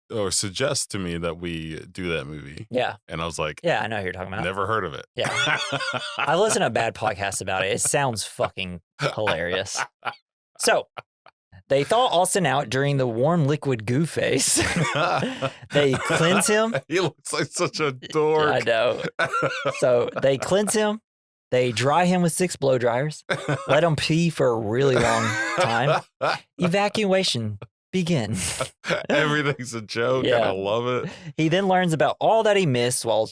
or suggest to me, that we do that movie. Yeah. And I was like, yeah, I know who you're talking about. Never heard of it. Yeah. I listened to a bad podcast about it. It sounds fucking hilarious. So they thaw Austin out during the warm liquid goo phase. They cleanse him. He looks like such a dork. I know. So they cleanse him. They dry him with 6 blow dryers. Let him pee for a really long time. Evacuation begin. Everything's a joke. Yeah. And I love it. He then learns about all that he missed while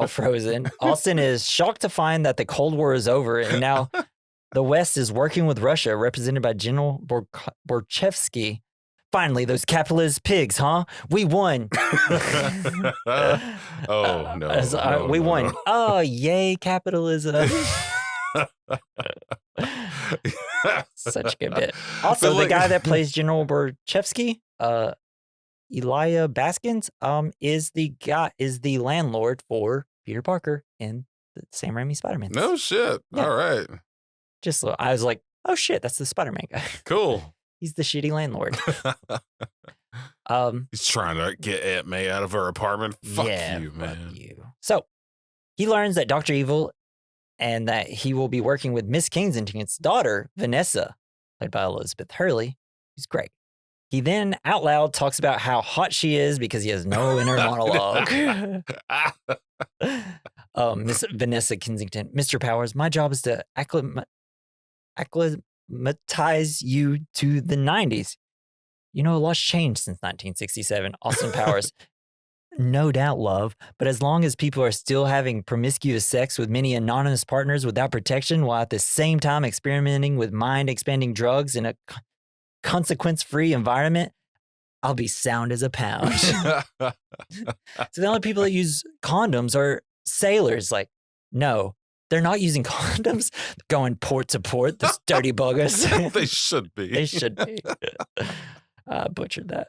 frozen. Austin is shocked to find that the Cold War is over, and now the West is working with Russia, represented by General Borchevsky. Finally, those capitalist pigs, huh? We won. Oh, no. We won. Oh, yay, capitalism. Such a good bit. Also, the guy that plays General Borchevsky, Elijah Baskins, is the landlord for Peter Parker in the Sam Raimi Spider-Man. No shit. Yeah. All right. I was like, oh shit, that's the Spider-Man guy. Cool. He's the shitty landlord. He's trying to get Aunt May out of her apartment. Fuck you, man. Fuck you. So he learns that Dr. Evil and that he will be working with Miss Kensington's daughter, Vanessa, played by Elizabeth Hurley, who's great. He then out loud talks about how hot she is because he has no inner monologue. Miss Vanessa Kensington, Mr. Powers, my job is to acclimatize you to the 90s. You know, a lot's changed since 1967. Austin Powers, no doubt, love, but as long as people are still having promiscuous sex with many anonymous partners without protection, while at the same time experimenting with mind-expanding drugs in a consequence-free environment, I'll be sound as a pound. So the only people that use condoms are sailors. Like, no, they're not using condoms. They're going port to port, those dirty buggers. They should be. They should be. I butchered that.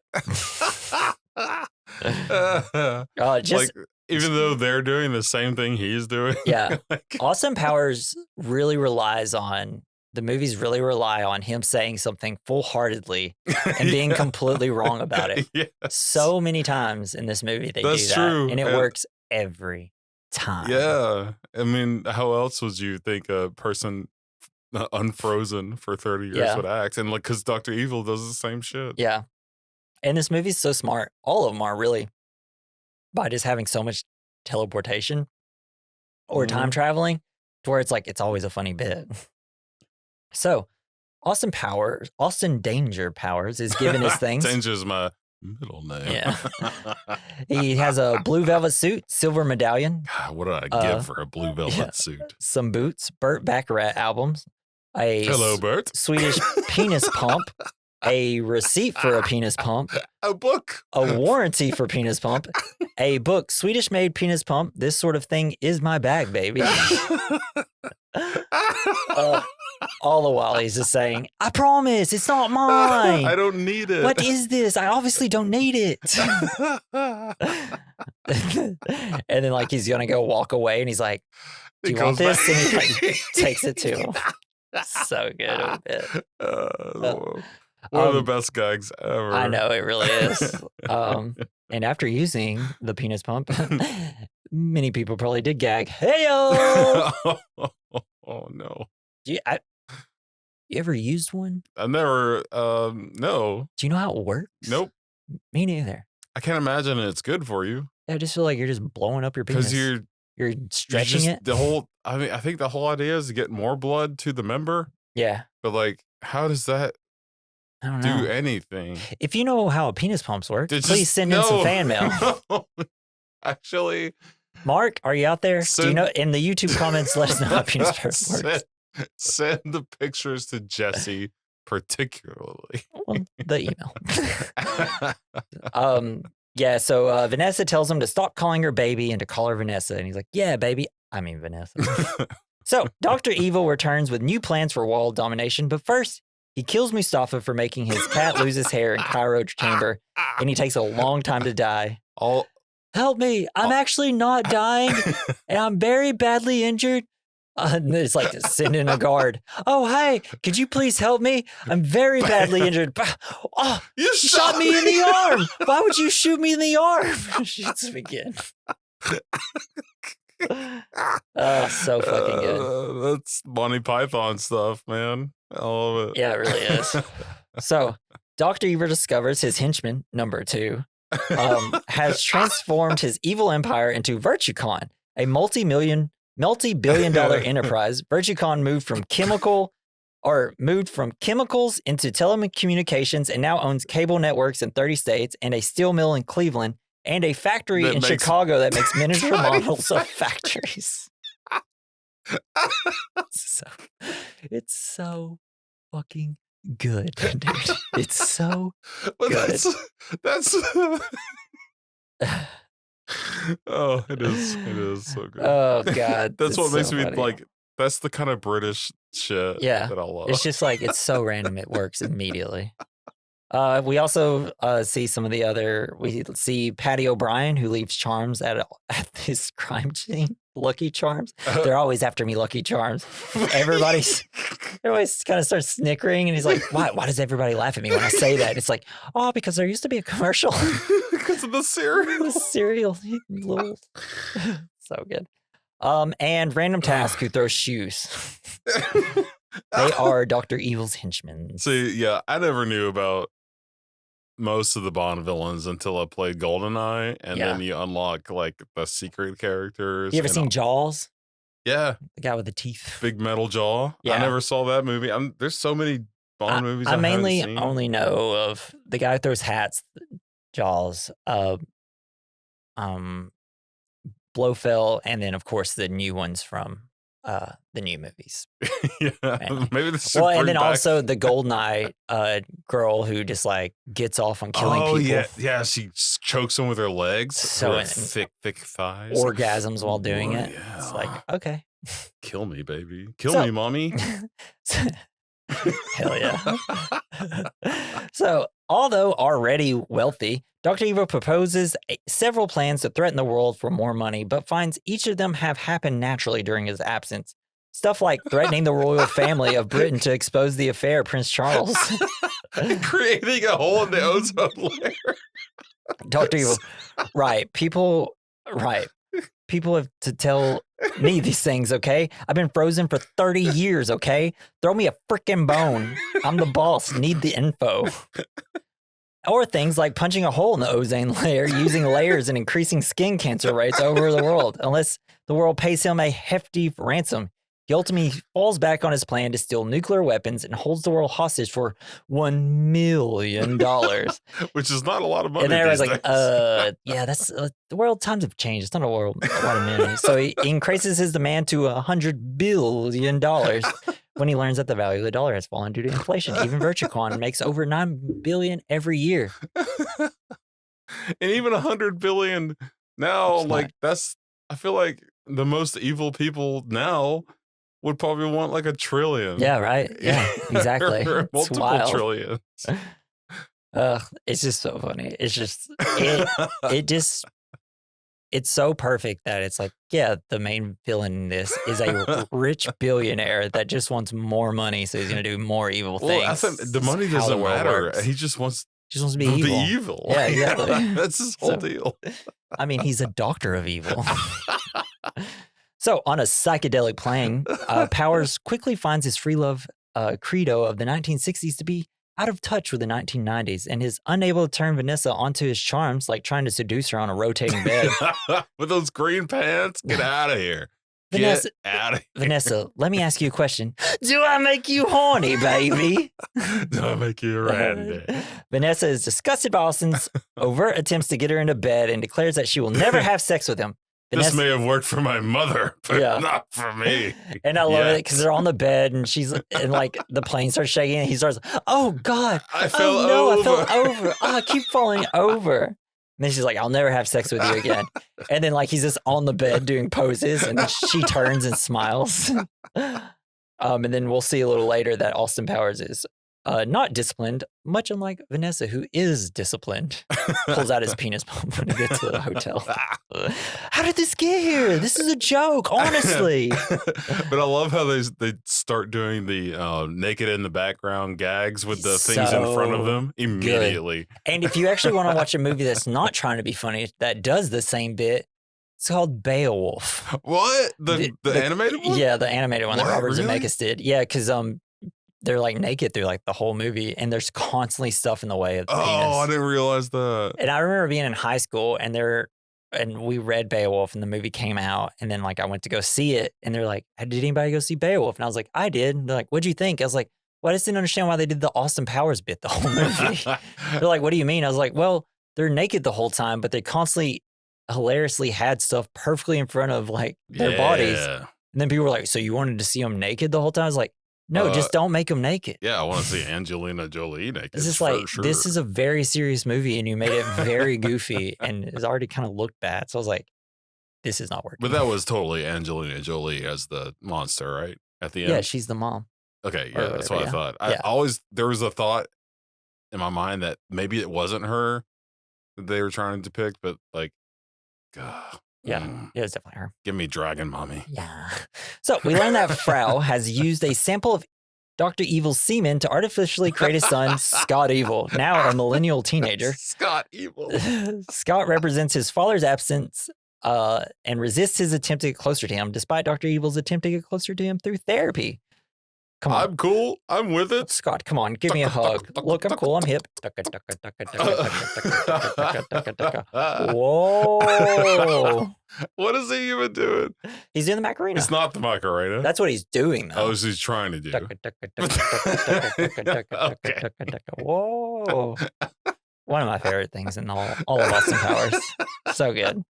Like, even though they're doing the same thing he's doing. Yeah. Austin Powers really relies on, the movies really rely on him saying something full-heartedly and being completely wrong about it. Yes. So many times in this movie they do that. True. And it works every time. Yeah. I mean, how else would you think a person unfrozen for 30 years would act? And like, because Dr. Evil does the same shit. Yeah. And this movie's so smart. All of them are really, by just having so much teleportation or time traveling, to where it's like, it's always a funny bit. So Austin Danger Powers is given his things. Danger's my Middle name. Yeah. He has a blue velvet suit, silver medallion. God, what did I give for a blue velvet suit? Some boots, Burt Bacharach albums, Hello, Bert. Swedish penis pump, a receipt for a penis pump, a book, a warranty for penis pump, a book, Swedish-made penis pump. This sort of thing is my bag, baby. All the while he's just saying, I promise, it's not mine. I don't need it. What is this? I obviously don't need it. And then like he's going to go walk away and he's like, do you want this? And he like, takes it to him. So good. One of the best gags ever. I know, it really is. And after using the penis pump, many people probably did gag. Hey-o! Oh, no. You ever used one? I've never, no. Do you know how it works? Nope. Me neither. I can't imagine it's good for you. I just feel like you're just blowing up your penis. Because you're stretching it. I think the whole idea is to get more blood to the member. Yeah. But like, how does that do anything? If you know how penis pumps work, please send in some fan mail. Actually, Mark, are you out there? Do you know in the YouTube comments? Let us know how penis pumps work. Send the pictures to Jesse, particularly. The email. Yeah. So Vanessa tells him to stop calling her baby and to call her Vanessa, and he's like, "Yeah, baby. I mean Vanessa." So Dr. Evil returns with new plans for world domination, but first he kills Mustafa for making his cat lose his hair in cryo chamber, and he takes a long time to die. Help me! I'm actually not dying, and I'm very badly injured. And it's like sending a guard. Oh, hey, could you please help me? I'm very badly injured. Oh, you shot me in the arm. Why would you shoot me in the arm? Shoots him again. So fucking good. That's Monty Python stuff, man. All of it. Yeah, it really is. So Dr. Evil discovers his henchman, number 2, has transformed his evil empire into VirtueCon, a multi-billion-dollar enterprise. VirtueCon moved from chemicals into telecommunications and now owns cable networks in 30 states and a steel mill in Cleveland and a factory in Chicago that makes miniature models of factories. It's so fucking good, dude. It's so good. That's oh, it is so good. Oh god, that's what makes me funny. like. That's the kind of British shit that I love. It's just like it's so random. It works immediately. We also see some of the other. We see Patty O'Brien, who leaves charms at this crime scene. Lucky Charms. They're always after me, Lucky Charms. Everybody kind of starts snickering, and he's like, "Why does everybody laugh at me when I say that?" It's like, "Oh, because there used to be a commercial because of the cereal." The cereal, so good. And Random Task, who throws shoes. They are Dr. Evil's henchmen. See, yeah, I never knew about most of the Bond villains until I played GoldenEye, and then you unlock like the secret characters. You ever seen Jaws? Yeah, the guy with the teeth, big metal jaw. Yeah, I never saw that movie. There's so many Bond movies. I mainly only know of the guy who throws hats, Jaws, Blofeld, and then of course the new ones from the new movies. Maybe this. Well, and then also the GoldenEye girl who just like gets off on killing people. Yeah, she chokes them with her legs. So her thick thighs. Orgasms while doing it. Yeah. It's like, okay, kill me, baby, kill me, mommy. Hell yeah. So, although already wealthy, Dr. Evil proposes several plans to threaten the world for more money, but finds each of them have happened naturally during his absence. Stuff like threatening the royal family of Britain to expose the affair of Prince Charles. Creating a hole in the ozone layer. Dr. Evil, people have to tell me these things, okay? I've been frozen for 30 years, okay? Throw me a freaking bone. I'm the boss. Need the info. Or things like punching a hole in the ozone layer, using layers and increasing skin cancer rates over the world. Unless the world pays him a hefty ransom, He ultimately falls back on his plan to steal nuclear weapons and holds the world hostage for $1 million. Which is not a lot of money. And then everyone's these like, days. yeah, that's the world times have changed. It's not a lot of money. So he increases his demand to $100 billion when he learns that the value of the dollar has fallen due to inflation. Even Virtucon makes over $9 billion every year. And even 100 billion now, It's like not- that's, I feel like the most evil people now would probably want like 1 trillion. Yeah, right. Yeah, exactly. Or It's multiple wild. trillions. It's just so funny. It's just it's so perfect that it's like, yeah, the main villain in this is a rich billionaire that just wants more money, so he's gonna do more evil things. Well, I think the This is money how the doesn't world matter. works. He just wants to be the evil. evil. Yeah, exactly. That's his whole So- deal. I mean, he's a doctor of evil. So on a psychedelic plane, Powers quickly finds his free love credo of the 1960s to be out of touch with the 1990s and is unable to turn Vanessa onto his charms, like trying to seduce her on a rotating bed. With those green pants, get out of here. Vanessa, Get out of here. Vanessa, let me ask you a question. Do I make you horny, baby? Do I make you randy? Vanessa is disgusted by Austin's overt attempts to get her into bed and declares that she will never have sex with him. This may have worked for my mother, but Yeah. not for me. And I love Yeah. it because they're on the bed and like the plane starts shaking and he starts, oh God, I fell oh no, over. I fell over. Oh, I keep falling over. And then she's like, I'll never have sex with you again. And then like he's just on the bed doing poses and she turns and smiles. And then we'll see a little later that Austin Powers is not disciplined, much unlike Vanessa, who is disciplined. Pulls out his penis pump when he gets to the hotel. How did this get here? This is a joke, honestly. But I love how they start doing the naked in the background gags with the things in front of So them immediately. And if you actually want to watch a movie that's not trying to be funny, that does the same bit, it's called Beowulf. What? The animated one? Yeah, the animated one that What? Robert Really? Zemeckis did. Yeah, because they're like naked through like the whole movie, and there's constantly stuff in the way of the Oh, penis. I didn't realize that. And I remember being in high school, and we read Beowulf, and the movie came out, and then like I went to go see it, and they're like, "Did anybody go see Beowulf?" And I was like, "I did." And they're like, "What'd you think?" I was like, "Well, I just didn't understand why they did the Austin Powers bit the whole movie." They're like, "What do you mean?" I was like, "Well, they're naked the whole time, but they constantly hilariously had stuff perfectly in front of like their bodies." Yeah. And then people were like, "So you wanted to see them naked the whole time?" I was like, "No, just don't make them naked." Yeah, I want to see Angelina Jolie naked. It's just for like, sure. this is a very serious movie and you made it very goofy and it's already kind of looked bad. So I was like, this is not working. But that was totally Angelina Jolie as the monster, right? At the end? Yeah, she's the mom. Okay, or yeah, that's what whatever, I thought. Yeah. There was a thought in my mind that maybe it wasn't her that they were trying to depict, but like, God. Yeah, it was definitely her. Give me Dragon Mommy. Yeah. So we learned that Frau has used a sample of Dr. Evil's semen to artificially create his son, Scott Evil, now a millennial teenager. Scott Evil. Scott represents his father's absence and resists his attempt to get closer to him, despite Dr. Evil's attempt to get closer to him through therapy. Come on. I'm cool. I'm with it. Scott, come on, give me a hug. Look, I'm cool. I'm hip. Whoa. What is he even doing? He's doing the Macarena. It's not the Macarena. That's what he's doing, though. Oh, he's trying to do. Whoa. One of my favorite things in all of Austin Powers. So good.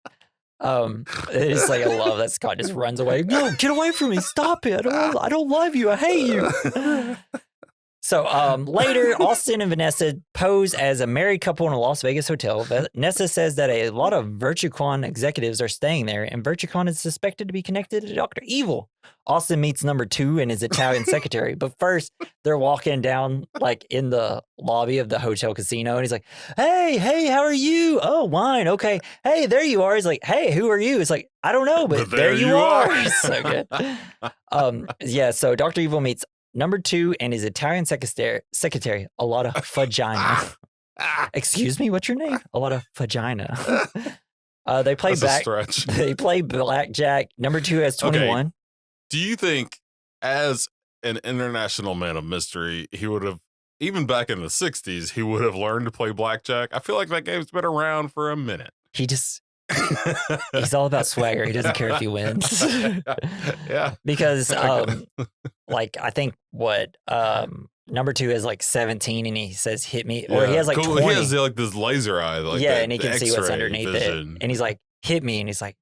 It is like I love that Scott just runs away. No, get away from me. Stop it. I don't love you. I hate you. So later, Austin and Vanessa pose as a married couple in a Las Vegas hotel. Vanessa says that a lot of Virtucon executives are staying there, and Virtucon is suspected to be connected to Dr. Evil. Austin meets number 2 and his Italian secretary. But first, they're walking down like in the lobby of the hotel casino, and he's like, hey, how are you? Oh, wine. Okay. Hey, there you are. He's like, hey, who are you? It's like, I don't know, but there you are. So good. Yeah, so Dr. Evil meets number 2 and his Italian secretary, a lot of vagina. Excuse me, what's your name? A lot of vagina. They play stretch. They play blackjack. Number 2 has 21. Okay. Do you think, as an international man of mystery, he would have, even back in the 60s, he would have learned to play blackjack? I feel like that game's been around for a minute. He just He's all about swagger. He doesn't care if he wins. Yeah. Because like I think what number 2 is like 17 and he says hit me, or he has like 20. He has like this laser eye, like yeah, and he can see what's underneath vision. it, and he's like hit me, and he's like,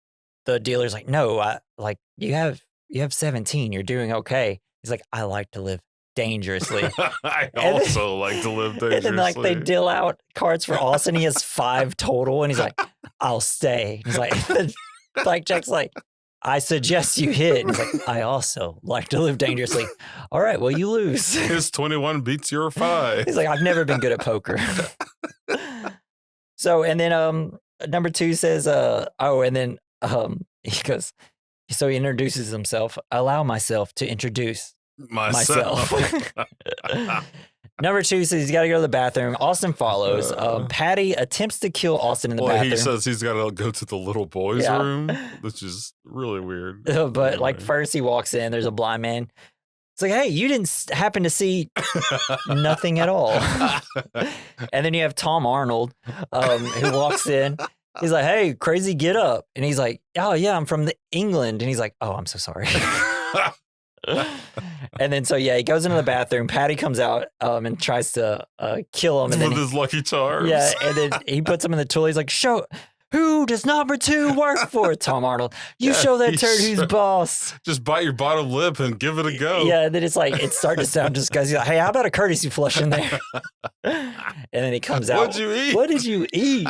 the dealer's like, no, like you have 17, you're doing okay. He's like, I like to live dangerously. I also like to live dangerously. And then like they deal out cards for Austin. He has 5 total, and he's like, I'll stay. He's like, Blackjack's like, I suggest you hit. And he's like, I also like to live dangerously. All right, well, you lose. His 21 beats your 5. He's like, I've never been good at poker. So, and then number 2 says, and then he goes, so he introduces himself. Allow myself to introduce myself. Number 2 says he's got to go to the bathroom. Austin follows. Patty attempts to kill Austin in the bathroom. He says he's got to go to the little boy's room, which is really weird. But like first he walks in, there's a blind man. It's like, hey, you didn't happen to see nothing at all. And then you have Tom Arnold who walks in. He's like, hey, crazy, get up. And he's like, oh, yeah, I'm from England. And he's like, oh, I'm so sorry. And then, so, yeah, he goes into the bathroom. Patty comes out and tries to kill him. And with his Lucky Charms. Yeah, and then he puts him in the toilet. He's like, who does number 2 work for? Tom Arnold. You show that turd who's boss. Just bite your bottom lip and give it a go. Yeah, and then it's like, it's starting to sound just because he's like, hey, how about a courtesy flush in there? And then he comes out. What'd you eat? What did you eat?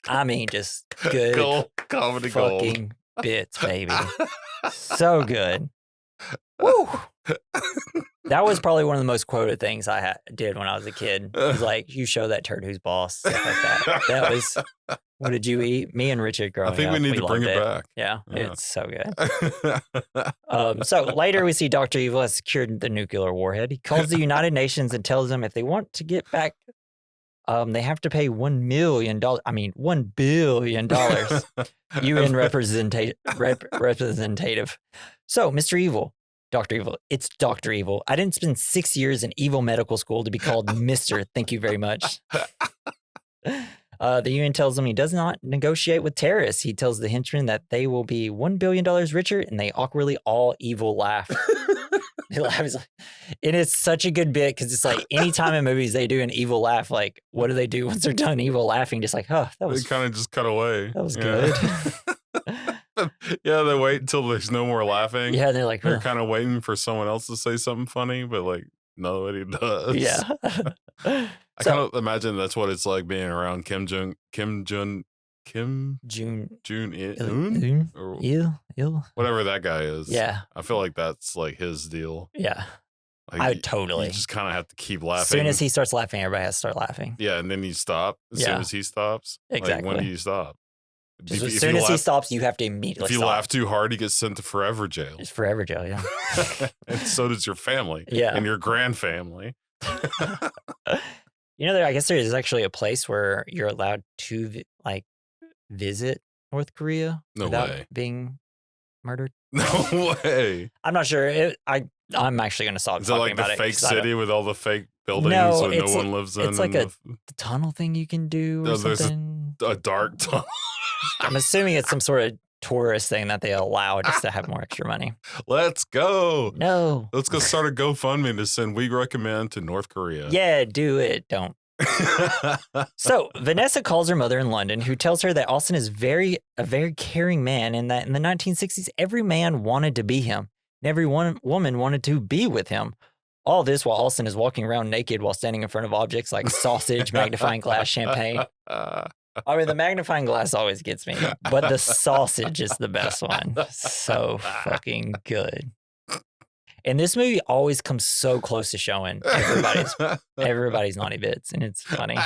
I mean, just good comedy fucking bits, baby. So good. Woo! That was probably one of the most quoted things I did when I was a kid. It was like, you show that turd who's boss. Stuff like that. That was, what did you eat? Me and Richard growing up. I think we need to bring it back. Yeah, it's so good. So later we see Dr. Evil has secured the nuclear warhead. He calls the United Nations and tells them if they want to get back, they have to pay $1 million. I mean, $1 billion. UN representative. So, Mr. Evil, Dr. Evil, it's Dr. Evil. I didn't spend 6 years in evil medical school to be called Mr. Thank you very much. The UN tells him he does not negotiate with terrorists. He tells the henchmen that they will be $1 billion richer, and they awkwardly all evil laugh. They laugh. And it's such a good bit because it's like anytime in movies they do an evil laugh, like what do they do once they're done evil laughing? Just like, oh, that was... They kind of just cut away. That was good. Yeah, they wait until there's no more laughing. Yeah, they're like... They're kind of waiting for someone else to say something funny, but like nobody does. Yeah. I kind of imagine that's what it's like being around Kim Jong Un? Or whatever that guy is. Yeah. I feel like that's like his deal. Yeah. Like I totally. You just kind of have to keep laughing. As soon as he starts laughing, everybody has to start laughing. Yeah, and then you stop as soon as he stops. Exactly. Like, when do you stop? Just as soon as he stops, you have to immediately stop. If you laugh too hard, he gets sent to forever jail. It's forever jail, yeah. And so does your family. Yeah. And your grandfamily. You know, I guess there is actually a place where you're allowed to visit North Korea without being murdered. No way. I'm not sure. I'm actually going to stop talking about it. Is it like the fake city with all the fake buildings no, no one lives in? It's like the tunnel thing you can do or something. A dark tunnel. I'm assuming it's some sort of tourist thing that they allow just to have more extra money. Let's go. No. Let's go start a GoFundMe to send We Recommend to North Korea. Yeah, do it. Don't. So Vanessa calls her mother in London, who tells her that Austin is a very caring man, and that in the 1960s, every man wanted to be him, and every woman wanted to be with him. All this while Austin is walking around naked while standing in front of objects like sausage, magnifying glass, champagne. I mean, the magnifying glass always gets me, but the sausage is the best one. So fucking good. And this movie always comes so close to showing everybody's naughty bits, and it's funny.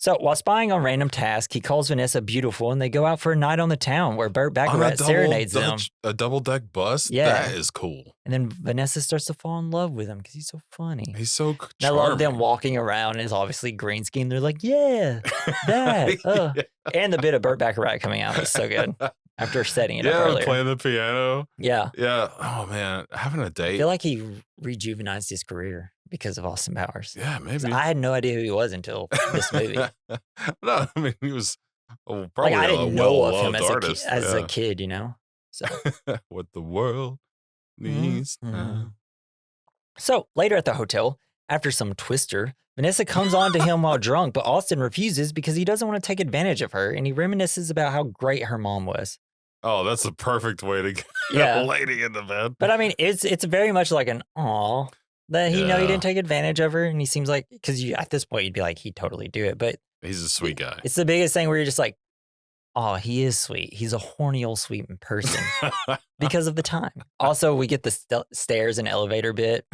So while spying on random tasks, he calls Vanessa beautiful, and they go out for a night on the town where Burt Bacharach serenades them. A double-deck bus? Yeah. That is cool. And then Vanessa starts to fall in love with him because he's so funny. He's so charming. And I love them walking around, and it's obviously green screen. They're like, yeah, that. Yeah. And the bit of Burt Bacharach coming out was so good after setting it up earlier. Yeah, playing the piano. Yeah. Yeah. Oh, man. Having a date. I feel like he rejuvenized his career. because of Austin Powers. Yeah, maybe. I had no idea who he was until this movie. No, I mean, he was probably I a didn't know of him well-loved as a artist. kid, you know? So, What the world needs now. So later at the hotel, after some twister, Vanessa comes on to him while drunk, but Austin refuses because he doesn't want to take advantage of her, and he reminisces about how great her mom was. Oh, that's the perfect way to get a lady into bed. But I mean, it's very much like an aw that he didn't take advantage of her, and he seems like, because at this point you'd be like, he'd totally do it, but he's a sweet guy. It's the biggest thing where you're just like, oh, he is sweet. He's a horny old sweet person because of the time. Also, we get the stairs and elevator bit.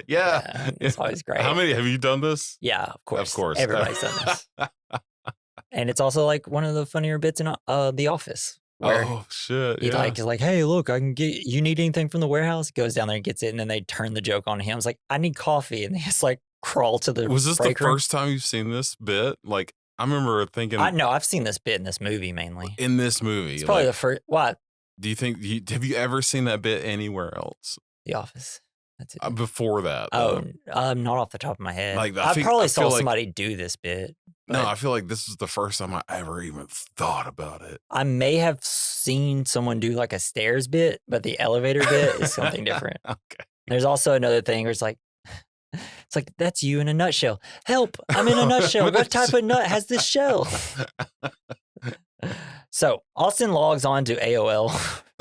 Yeah, it's always great. How many have you done this? Yeah, of course. Of course, everybody's done this. And it's also like one of the funnier bits in The Office. Oh shit! He's like, hey, look, I can get. You need anything from the warehouse? He goes down there and gets it, and then they turn the joke on him. It's like, I need coffee, and they just like crawl to the. Was this the room. first time you've seen this bit? Like, I remember thinking. No, I've seen this bit in this movie mainly. In this movie, it's probably the first. What? Do you think? Have you ever seen that bit anywhere else? The Office. That's it. Before that. Not off the top of my head. Like, I probably saw somebody do this bit. No, I feel like this is the first time I ever even thought about it. I may have seen someone do like a stairs bit, but the elevator bit is something different. Okay. There's also another thing where it's like, that's you in a nutshell. Help! I'm in a nutshell. What type of nut has this shell? So Austin logs on to AOL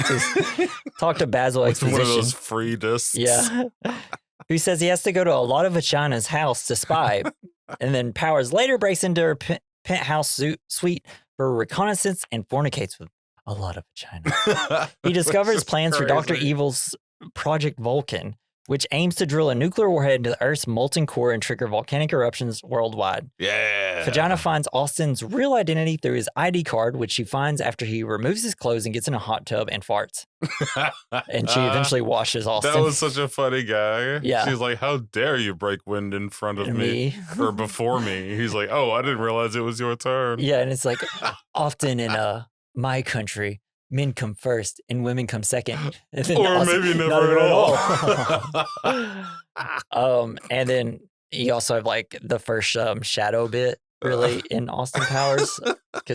to talk to Basil Exposition. One of those free discs. Yeah. Who says he has to go to a lot of Vagina's house to spy. And then Powers later breaks into her penthouse suite for reconnaissance and fornicates with a lot of vagina. He discovers plans for Dr. Evil's Project Vulcan, which aims to drill a nuclear warhead into the Earth's molten core and trigger volcanic eruptions worldwide. Yeah. Vagina finds Austin's real identity through his ID card, which she finds after he removes his clothes and gets in a hot tub and farts. And she eventually washes Austin. That was such a funny guy. Yeah. She's like, how dare you break wind in front of me or before me? He's like, oh, I didn't realize it was your turn. Yeah, and it's like, often in my country, men come first and women come second. And then or maybe never at all. And then you also have like the first shadow bit really in Austin Powers,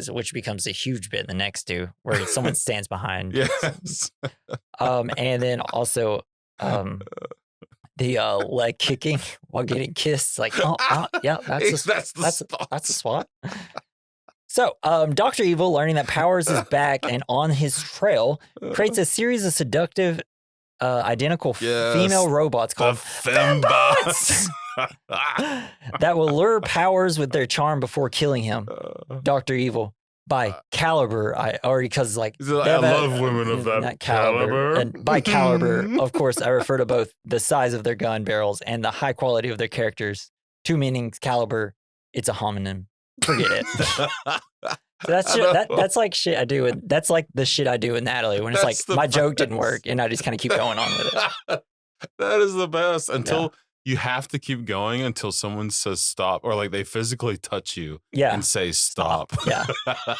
which becomes a huge bit in the next two, where someone stands behind. Yes. And then also the leg kicking while getting kissed. Like, yeah, that's a swat. So, Dr. Evil, learning that Powers is back and on his trail, creates a series of seductive, identical female robots called Fembots that will lure Powers with their charm before killing him. Dr. Evil, by caliber, I love women of that caliber. And by caliber, of course, I refer to both the size of their gun barrels and the high quality of their characters. Two meanings: caliber, it's a homonym. Forget it. That's like shit I do. That's like the shit I do with Natalie when it's like my joke didn't work and I just kind of keep going on with it. That is the best. Until you have to keep going until someone says stop, or like they physically touch you and say stop. Yeah.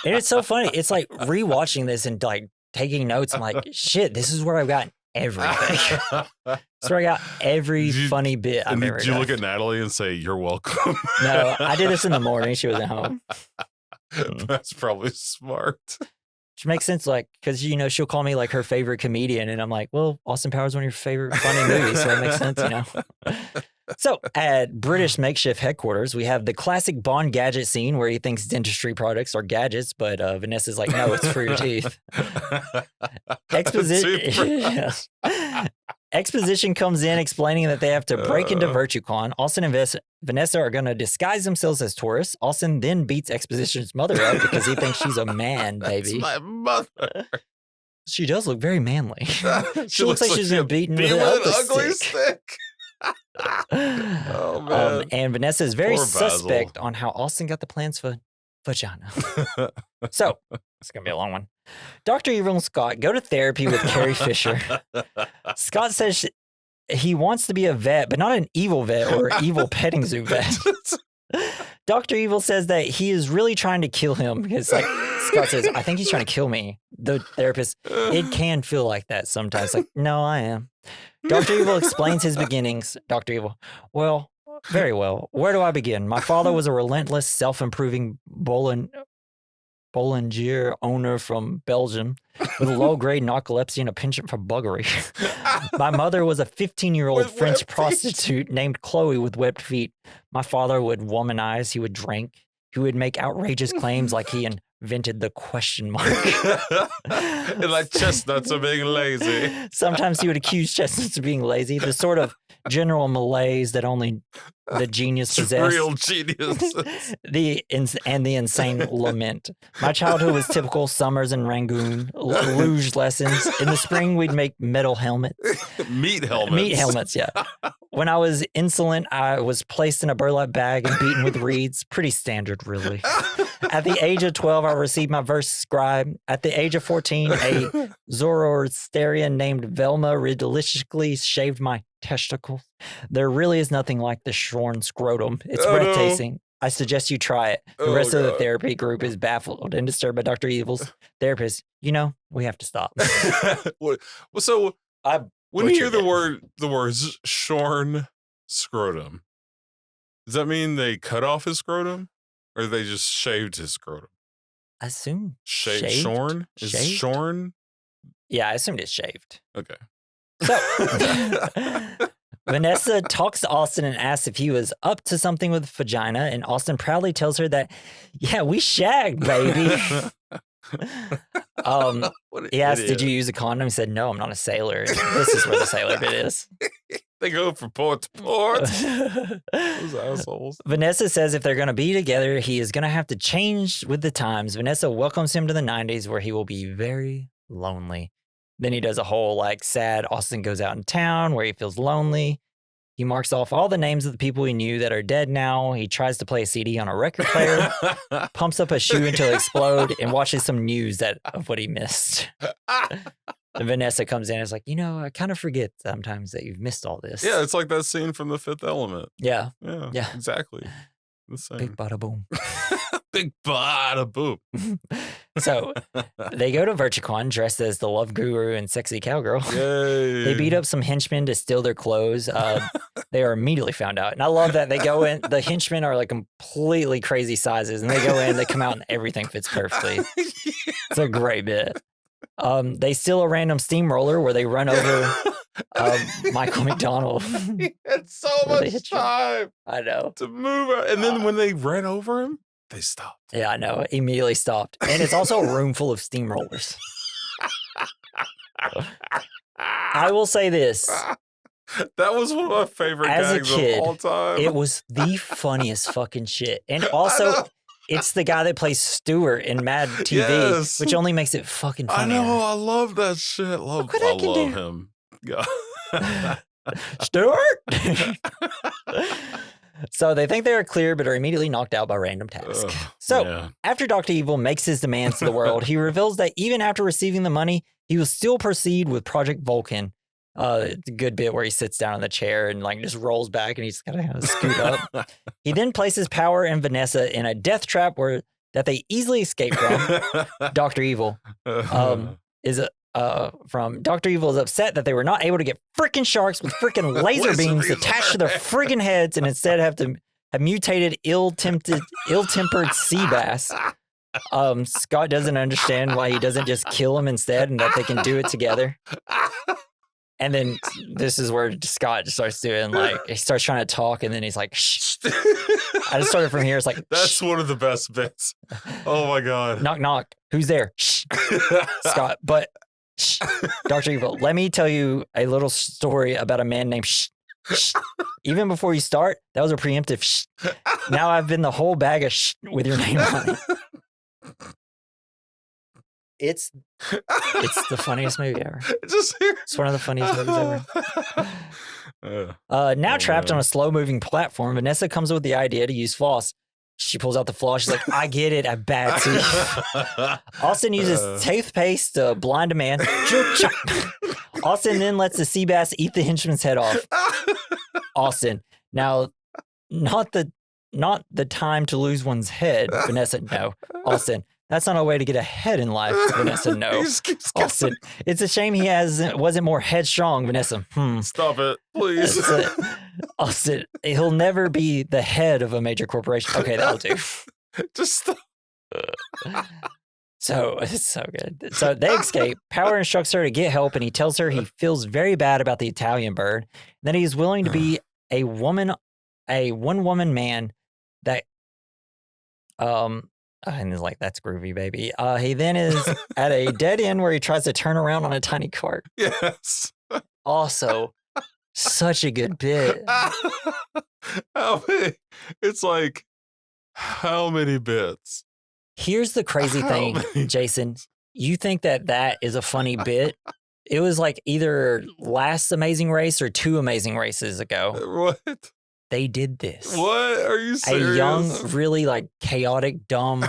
And it's so funny. It's like rewatching this and like taking notes. I'm like, shit, this is where I've gotten everything. So I got every funny bit I've ever done. Did you look at Natalie and say, you're welcome? No, I did this in the morning. She wasn't home. That's probably smart. Which makes sense, like, because, she'll call me like her favorite comedian. And I'm like, well, Austin Powers is one of your favorite funny movies. So it makes sense, So at British makeshift headquarters, we have the classic Bond gadget scene where he thinks dentistry products are gadgets, but Vanessa's like, no, it's for your teeth. Exposition comes in explaining that they have to break into VirtueCon. Austin and Vanessa are going to disguise themselves as tourists. Austin then beats Exposition's mother up because he thinks she's a man, baby. That's my mother. She does look very manly. She looks like she's been beaten with an an ugly stick. Oh, man. And Vanessa is very suspect on how Austin got the plans for vagina. So, it's going to be a long one. Dr. Evil and Scott go to therapy with Carrie Fisher. Scott says he wants to be a vet, but not an evil vet or an evil petting zoo vet. Dr. Evil says that he is really trying to kill him because, like, Scott says, I think he's trying to kill me. The therapist, it can feel like that sometimes. Like, no, I am. Dr. Evil explains his beginnings. Dr. Evil, well, very well. Where do I begin? My father was a relentless, self-improving Bollinger owner from Belgium with a low-grade narcolepsy and a penchant for buggery. My mother was a 15-year-old French prostitute named Chloe with webbed feet. My father would womanize. He would drink. He would make outrageous claims like he invented the question mark. And like chestnuts are being lazy. Sometimes he would accuse chestnuts of being lazy, the sort of general malaise that only the genius possessed. Real genius. The insane lament. My childhood was typical summers in Rangoon, luge lessons. In the spring, we'd make metal helmets. Meat helmets. Meat helmets, yeah. When I was insolent, I was placed in a burlap bag and beaten with reeds. Pretty standard, really. At the age of 12, I received my verse scribe. At the age of 14, a Zoroastrian named Velma deliciously shaved my testicles. There really is nothing like the shorn scrotum. It's breathtaking. No. I suggest you try it. The rest of the therapy group is baffled and disturbed by Dr. Evil's therapist. We have to stop. So when you hear the words shorn scrotum, does that mean they cut off his scrotum? Or they just shaved his scrotum? I assume shaved. Shorn? Is shaved? Shorn? Yeah, I assumed it's shaved. Okay. So, Vanessa talks to Austin and asks if he was up to something with vagina, and Austin proudly tells her that, yeah, we shagged, baby. He asked, did you use a condom? He said, no, I'm not a sailor. This is where the sailor bit is. They go from port to port. Those assholes. Vanessa says if they're going to be together, he is going to have to change with the times. Vanessa welcomes him to the 90s where he will be very lonely. Then he does a whole sad Austin goes out in town where he feels lonely. He marks off all the names of the people he knew that are dead now. He tries to play a CD on a record player, pumps up a shoe until it explodes, and watches some news of what he missed. And Vanessa comes in and is like, I kind of forget sometimes that you've missed all this. Yeah, it's like that scene from The Fifth Element. Yeah. Yeah, exactly. The same. Big bada boom. Big bada boom. So they go to VirtueCon dressed as the love guru and sexy cowgirl. Yay. They beat up some henchmen to steal their clothes. They are immediately found out. And I love that they go in, the henchmen are completely crazy sizes, and they go in, they come out, and everything fits perfectly. It's a great bit. They steal a random steamroller where they run over Michael McDonald. He had so much time. I know. To move out. And then when they ran over him, they stopped. Yeah, I know. Immediately stopped. And it's also a room full of steamrollers. I will say this. That was one of my favorite gags of all time. It was the funniest fucking shit. And also, it's the guy that plays Stewart in Mad TV, which only makes it fucking funny. I know. I love that shit. I love him. Yeah. Stewart! So they think they are clear, but are immediately knocked out by random task. After Dr. Evil makes his demands to the world, he reveals that even after receiving the money, he will still proceed with Project Vulcan. It's a good bit where he sits down in the chair and just rolls back and he's got to kind of scoot up. He then places Power and Vanessa in a death trap that they easily escape from. Dr. Evil is upset that they were not able to get freaking sharks with freaking laser beams attached to their freaking heads and instead have mutated, ill-tempered sea bass. Scott doesn't understand why he doesn't just kill them instead and that they can do it together. And then this is where Scott starts doing he starts trying to talk and then he's like, shh. I just started from here. It's that's one of the best bits. Oh my God. Knock, knock. Who's there? Shh. Scott, but shh. Dr. Evil, let me tell you a little story about a man named Shh. Shh. Even before you start, that was a preemptive shh. Now I've been the whole bag of shh with your name on it. It's the funniest movie ever. It's one of the funniest movies ever. Now trapped on a slow-moving platform, Vanessa comes up with the idea to use floss. She pulls out the floss. She's like, I get it. I have bad teeth. Austin uses toothpaste to blind a man. Austin then lets the sea bass eat the henchman's head off. Austin. Now, not the time to lose one's head. Vanessa, no. Austin. That's not a way to get ahead in life, Vanessa. No. He just keeps going. Austin, it's a shame he wasn't more headstrong, Vanessa. Stop it, please. Austin, he'll never be the head of a major corporation. Okay, that'll do. Just stop. So it's so good. So they escape. Power instructs her to get help, and he tells her he feels very bad about the Italian bird. That he's willing to be a one-woman man that and he's like, that's groovy, baby. He then is at a dead end where he tries to turn around on a tiny cart. Yes. Also, such a good bit. It's like, how many bits? Here's the crazy thing, Jason. You think that is a funny bit? It was like either last Amazing Race or 2 Amazing Races ago. What? They did this. What? Are you serious? A young, really like chaotic, dumb,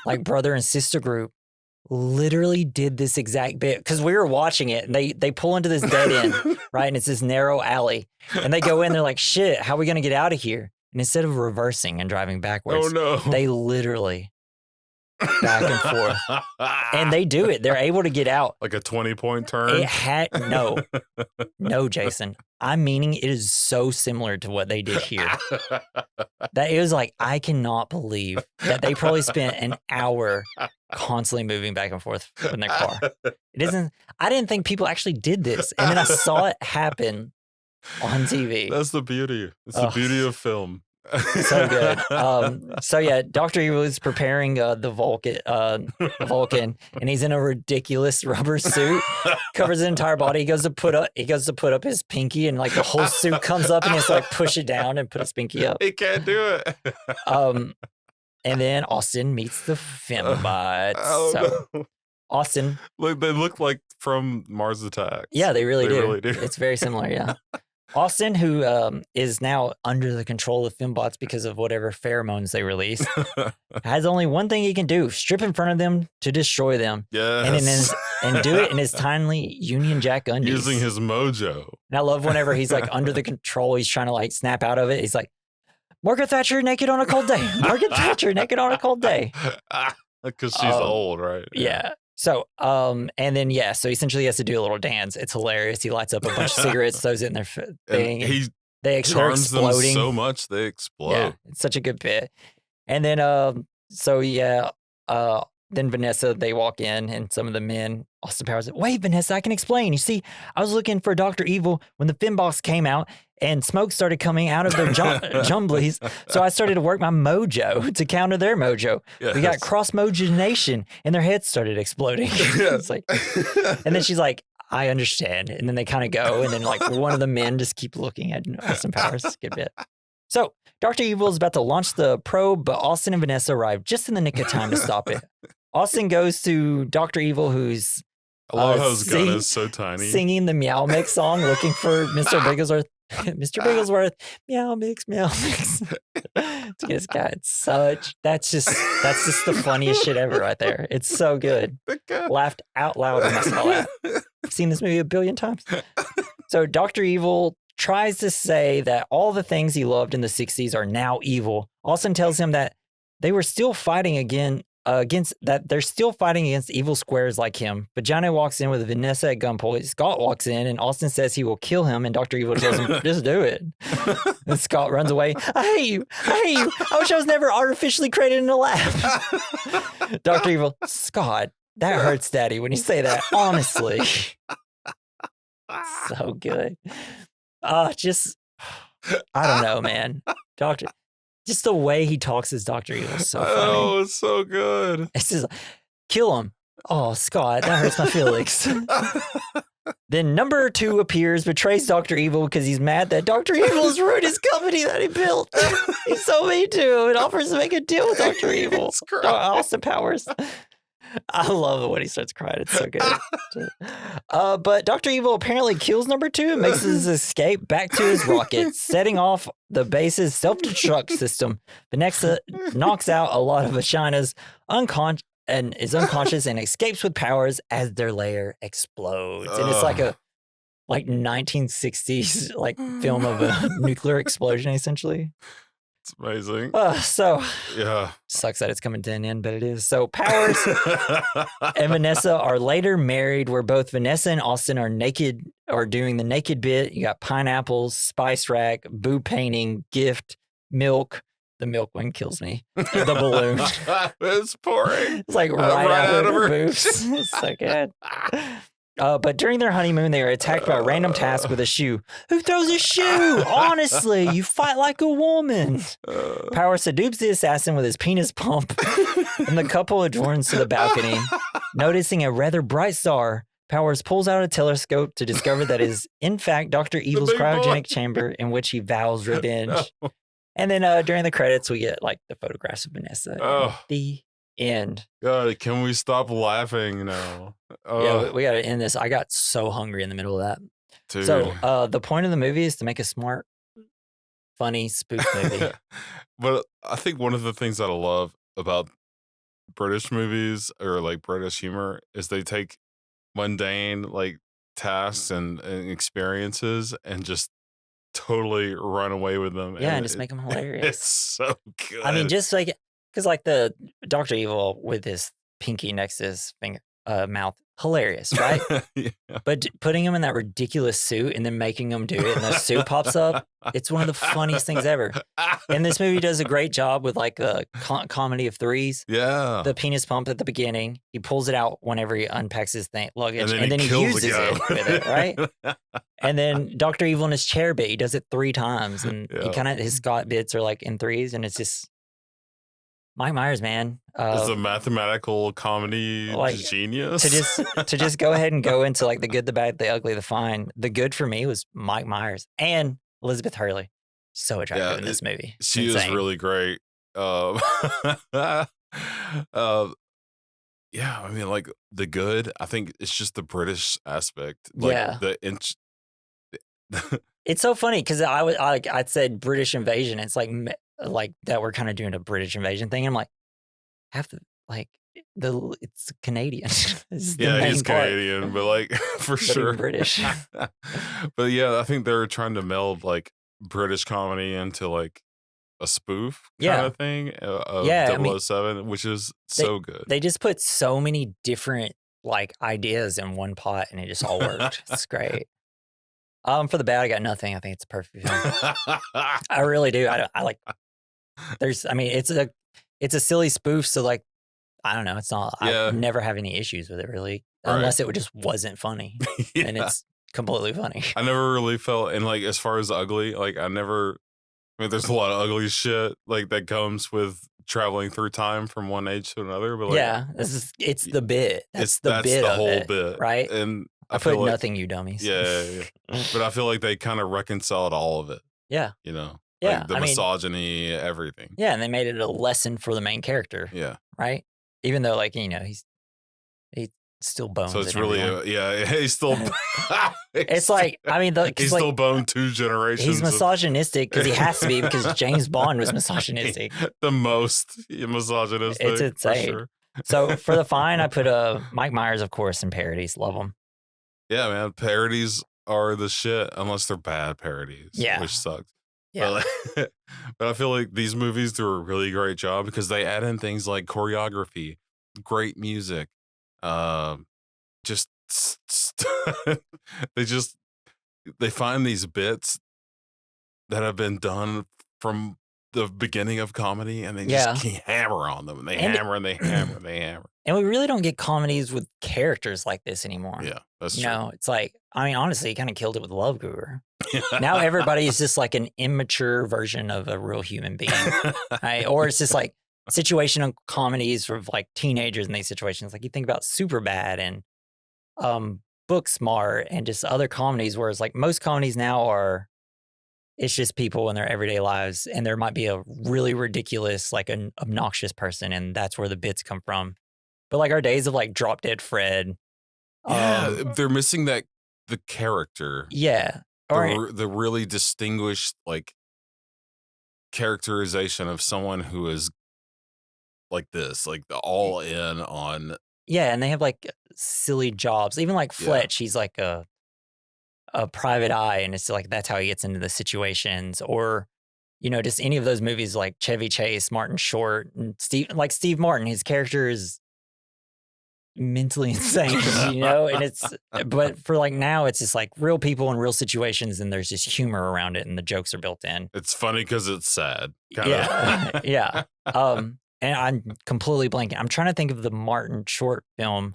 like brother and sister group literally did this exact bit because we were watching it and they pull into this dead end, right? And it's this narrow alley and they go in, they're like, shit, how are we going to get out of here? And instead of reversing and driving backwards, they literally back and forth. And they do it. They're able to get out. Like a 20-point turn? No, Jason. I'm meaning it is so similar to what they did here. That it was like, I cannot believe that they probably spent an hour constantly moving back and forth in their car. I didn't think people actually did this. And then I saw it happen on TV. That's the beauty. It's the beauty of film. So good. So yeah, Dr. Evil is preparing the Vulcan, and he's in a ridiculous rubber suit, covers his entire body. He goes to put up his pinky, and like the whole suit comes up, and he has to like push it down and put his pinky up. He can't do it. And then Austin meets the Fembots. No. Austin, they look like from Mars Attacks. Yeah, they really do. Really do. It's very similar. Yeah. Austin, who is now under the control of Fembots because of whatever pheromones they release, has only one thing he can do: strip in front of them to destroy them. Yes. And do it in his tiny Union Jack undies. Using his mojo. And I love whenever he's like under the control, he's trying to like snap out of it. He's like, Margaret Thatcher naked on a cold day. Margaret Thatcher naked on a cold day. Because she's old, right? Yeah. So, and then, so essentially he has to do a little dance. It's hilarious. He lights up a bunch of cigarettes, throws it in their thing. And they're charms exploding. them so much, they explode. Yeah, it's such a good bit. And then, then Vanessa, they walk in, and some of the men, Austin Powers, wait, Vanessa, I can explain. You see, I was looking for Dr. Evil when the Fembots came out, and smoke started coming out of their jumblies. So I started to work my mojo to counter their mojo. Yes. We got cross-mogenation, and their heads started exploding. It's like, and then she's like, I understand. And then they kind of go, and then like one of the men just keep looking at Austin Powers. Good bit. So Dr. Evil is about to launch the probe, but Austin and Vanessa arrive just in the nick of time to stop it. Austin goes to Dr. Evil, who's I love how his gun is so tiny, singing the Meow Mix song, looking for Mr. Bigglesworth. Mr. Bigglesworth, meow mix, meow mix. This guy, that's just the funniest shit ever right there. It's so good. Laughed out loud when I saw that. I've seen this movie a billion times. So Dr. Evil tries to say that all the things he loved in the 60s are now evil. Austin tells him that they were still fighting they're still fighting against evil squares like him. But Johnny walks in with Vanessa at gunpoint. Scott walks in and Austin says he will kill him, and Dr. Evil tells him, just do it. And Scott runs away. I hate you. I wish I was never artificially created in a lab. Dr. Evil, Scott, that hurts, Daddy, when you say that, honestly. So good. I don't know, man. Just the way he talks as Dr. Evil is so funny. Oh, it's so good. It's just, kill him. Oh, Scott, that hurts my feelings. Then number 2 appears, betrays Dr. Evil because he's mad that Dr. Evil has ruined his company that he built. He's so mean to him and offers to make a deal with Dr. Evil. Austin Powers. I love it when he starts crying. It's so good. But Dr. Evil apparently kills number 2 and makes his escape back to his rocket, setting off the base's self-destruct system. Vanessa knocks out a lot of Vagina's is unconscious and escapes with powers as their lair explodes. And it's like a 1960s film of a nuclear explosion, essentially. It's amazing. So Yeah. sucks that it's coming to an end, but it is. So Powers and Vanessa are later married, where both Vanessa and Austin are naked or doing the naked bit. You got pineapples, spice rack, boob painting, gift, milk. The milk one kills me. The balloon. It's pouring. It's like right out of her boobs. boobs. It's so good. But during their honeymoon, they are attacked by a random task with a shoe. Who throws a shoe? Honestly, you fight like a woman. Power seduces the assassin with his penis pump, and the couple adjourns to the balcony. Noticing a rather bright star, Powers pulls out a telescope to discover that is, in fact, Dr. Evil's big boy. cryogenic chamber in which he vows revenge. And then during the credits, we get like the photographs of Vanessa. Oh. The end. God, can we stop laughing now? Yeah, we got to end this. I got so hungry in the middle of that. Dude. So the point of the movie is to make a smart, funny spoof movie. But I think one of the things that I love about British movies or like British humor is they take mundane like tasks and experiences and just totally run away with them. Yeah, and just make them hilarious. It's so good. I mean, just like, because like the Dr. Evil with his pinky next to his finger, mouth, hilarious, right? Yeah. But putting him in that ridiculous suit and then making him do it and the suit pops up, it's one of the funniest things ever. And this movie does a great job with like a comedy of threes. Yeah. The penis pump at the beginning, he pulls it out whenever he unpacks his luggage, and then he kills uses the guy it with it, right? And then Dr. Evil in his chair bit, he does it 3 times, and he kind of, his Scott bits are like in 3s, and it's just Mike Myers, man. Is a mathematical comedy like, genius. To just go ahead and go into like the good, the bad, the ugly, the fine. The good for me was Mike Myers and Elizabeth Hurley. So attractive in this movie. She is really great. Yeah, I mean, like the good. I think it's just the British aspect. Like, yeah, it's so funny because I said British invasion. It's like that we're kind of doing a British invasion thing. And I'm like, it's Canadian. Yeah, he's Canadian, but like for sure British. But yeah, I think they're trying to meld like British comedy into like a spoof kind of thing of 007, which is so good. They just put so many different like ideas in one pot, and it just all worked. It's great. For the bad, I got nothing. I think it's a perfect film. I really do. It's a silly spoof, so like, I don't know. It's not. I never have any issues with it really, unless it just wasn't funny, and it's completely funny. I never really felt, and like as far as ugly, like I mean, there's a lot of ugly shit like that comes with traveling through time from one age to another. But like, it's the bit. That's the whole bit, right? And I put like, nothing, you dummies. Yeah. But I feel like they kind of reconciled all of it. Yeah. You know. Yeah. Like the misogyny, everything. Yeah, and they made it a lesson for the main character. Yeah. Right. Even though, like, you know, he still bones. So it's really, he's still. It's like, I mean, he's like, still boned 2 generations. He's misogynistic because he has to be, because James Bond was misogynistic. The most misogynistic. It's insane. For sure. So for the fine, I put Mike Myers, of course, and parodies. Love them. Yeah, man. Parodies are the shit, unless they're bad parodies. Yeah. Which sucks. Yeah. But I feel like these movies do a really great job because they add in things like choreography, great music, they find these bits that have been done from the beginning of comedy, and they just hammer on them, and they hammer and they hammer and they hammer. And we really don't get comedies with characters like this anymore. Yeah, that's true. You know, it's like, I mean, honestly, he kind of killed it with Love Guru. Now everybody is just like an immature version of a real human being, right? Or it's just like situational comedies for like teenagers in these situations. Like you think about Superbad and Booksmart and just other comedies, whereas like most comedies now are, it's just people in their everyday lives, and there might be a really ridiculous, like an obnoxious person, and that's where the bits come from. But like our days of like Drop Dead Fred. They're missing the character. Yeah. The really distinguished like characterization of someone who is like this, like the all in on. Yeah, and they have like silly jobs. Even like Fletch, he's like a private eye, and it's like that's how he gets into the situations. Or, just any of those movies like Chevy Chase, Martin Short, and Steve Martin. His character is mentally insane, and but for like now it's just like real people in real situations, and there's just humor around it, and the jokes are built in. It's funny because it's sad. Yeah, yeah. And I'm completely blanking. I'm trying to think of the Martin Short film,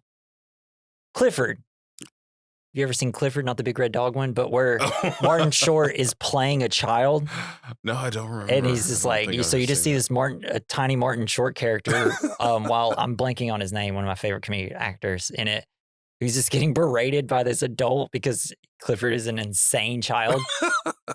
Clifford. Have you ever seen Clifford? Not the big red dog one, but where Martin Short is playing a child. No, I don't remember. And he's just like, so you just see this tiny Martin Short character, while I'm blanking on his name, one of my favorite comedic actors in it, who's just getting berated by this adult because Clifford is an insane child.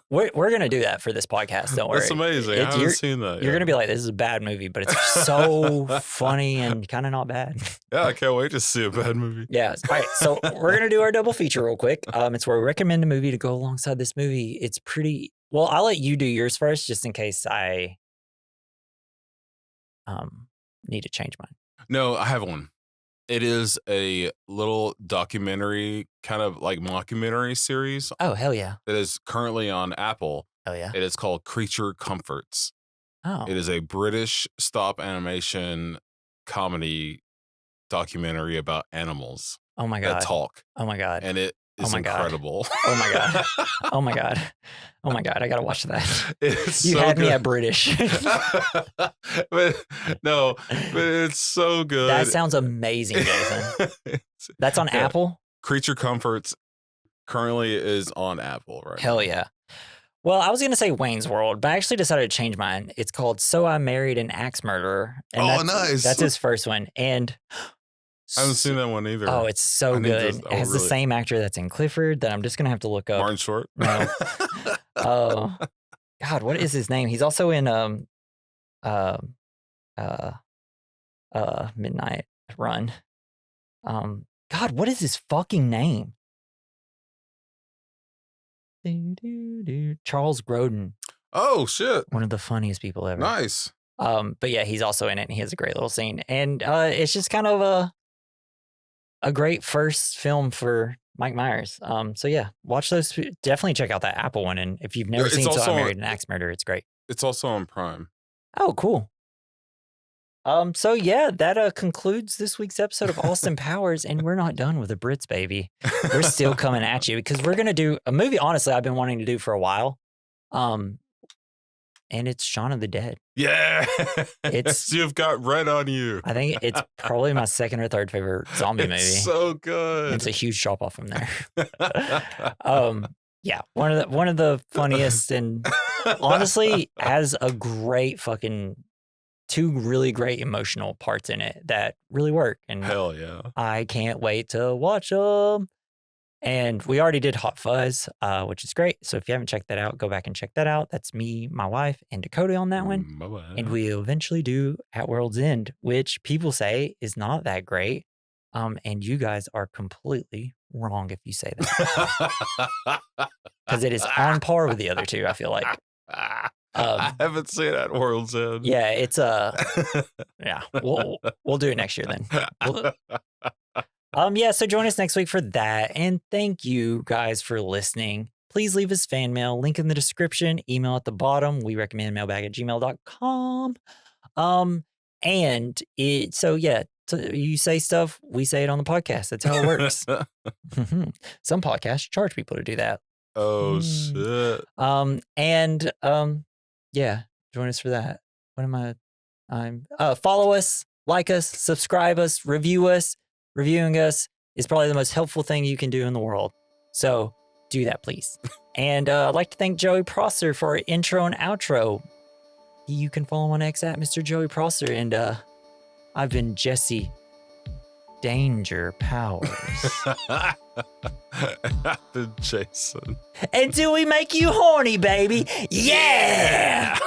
We're going to do that for this podcast. Don't worry. That's amazing. I haven't seen that yet. You're going to be like, this is a bad movie, but it's so funny and kind of not bad. Yeah, I can't wait to see a bad movie. Yeah. All right. So we're going to do our double feature real quick. It's where we recommend a movie to go alongside this movie. It's pretty, well, I'll let you do yours first, just in case I need to change mine. No, I have one. It is a little documentary, kind of like mockumentary series. Oh, hell yeah. It is currently on Apple. Oh, yeah. It is called Creature Comforts. Oh. It is a British stop animation comedy documentary about animals. Oh, my God. That talk. Oh, my God. And it is incredible. Oh, my God. Oh, my God. Oh, my God. I got to watch that. It's you so had good. me at British. but it's so good. That sounds amazing, Jason. That's on Apple? Creature Comforts currently is on Apple right Hell now. Yeah. Well, I was going to say Wayne's World, but I actually decided to change mine. It's called So I Married an Axe Murderer. And nice. That's his first one. And I haven't seen that one either. Oh, it's so good. It has the same actor that's in Clifford that I'm just going to have to look up. Martin Short? No. Oh, God, what is his name? He's also in Midnight Run. God, what is his fucking name? Charles Grodin. Oh, shit. One of the funniest people ever. Nice. But yeah, he's also in it, and he has a great little scene. And it's just kind of a great first film for Mike Myers. So yeah, watch those. Definitely check out that Apple one. And if you've never seen So I Married an Axe Murderer, it's great. It's also on Prime. Oh, cool. So yeah, that concludes this week's episode of Austin Powers, and we're not done with the Brits, baby. We're still coming at you because we're gonna do a movie. Honestly, I've been wanting to do for a while. And it's Shaun of the Dead. Yeah. You've got red on you. I think it's probably my second or third favorite zombie movie. So good. It's a huge drop off from there. Yeah, one of the funniest, and honestly has a great fucking two really great emotional parts in it that really work. And hell yeah. I can't wait to watch them. And we already did Hot Fuzz, which is great. So if you haven't checked that out, go back and check that out. That's me, my wife, and Dakota on that one. Bye-bye. And we'll eventually do At World's End, which people say is not that great. And you guys are completely wrong if you say that. Because it is on par with the other two, I feel like. I haven't seen At World's End. Yeah, it's yeah. We'll do it next year then. Yeah, so join us next week for that. And thank you guys for listening. Please leave us fan mail. Link in the description, email at the bottom. We recommend mailbag@gmail.com. So you say stuff, we say it on the podcast. That's how it works. Some podcasts charge people to do that. Oh, shit. Yeah, join us for that. What am I? Follow us, like us, subscribe us, review us. Reviewing us is probably the most helpful thing you can do in the world. So do that, please. And I'd like to thank Joey Prosser for our intro and outro. You can follow him on X at Mr. Joey Prosser. And I've been Jesse Danger Powers. I've been Jason. Until we make you horny, baby. Yeah!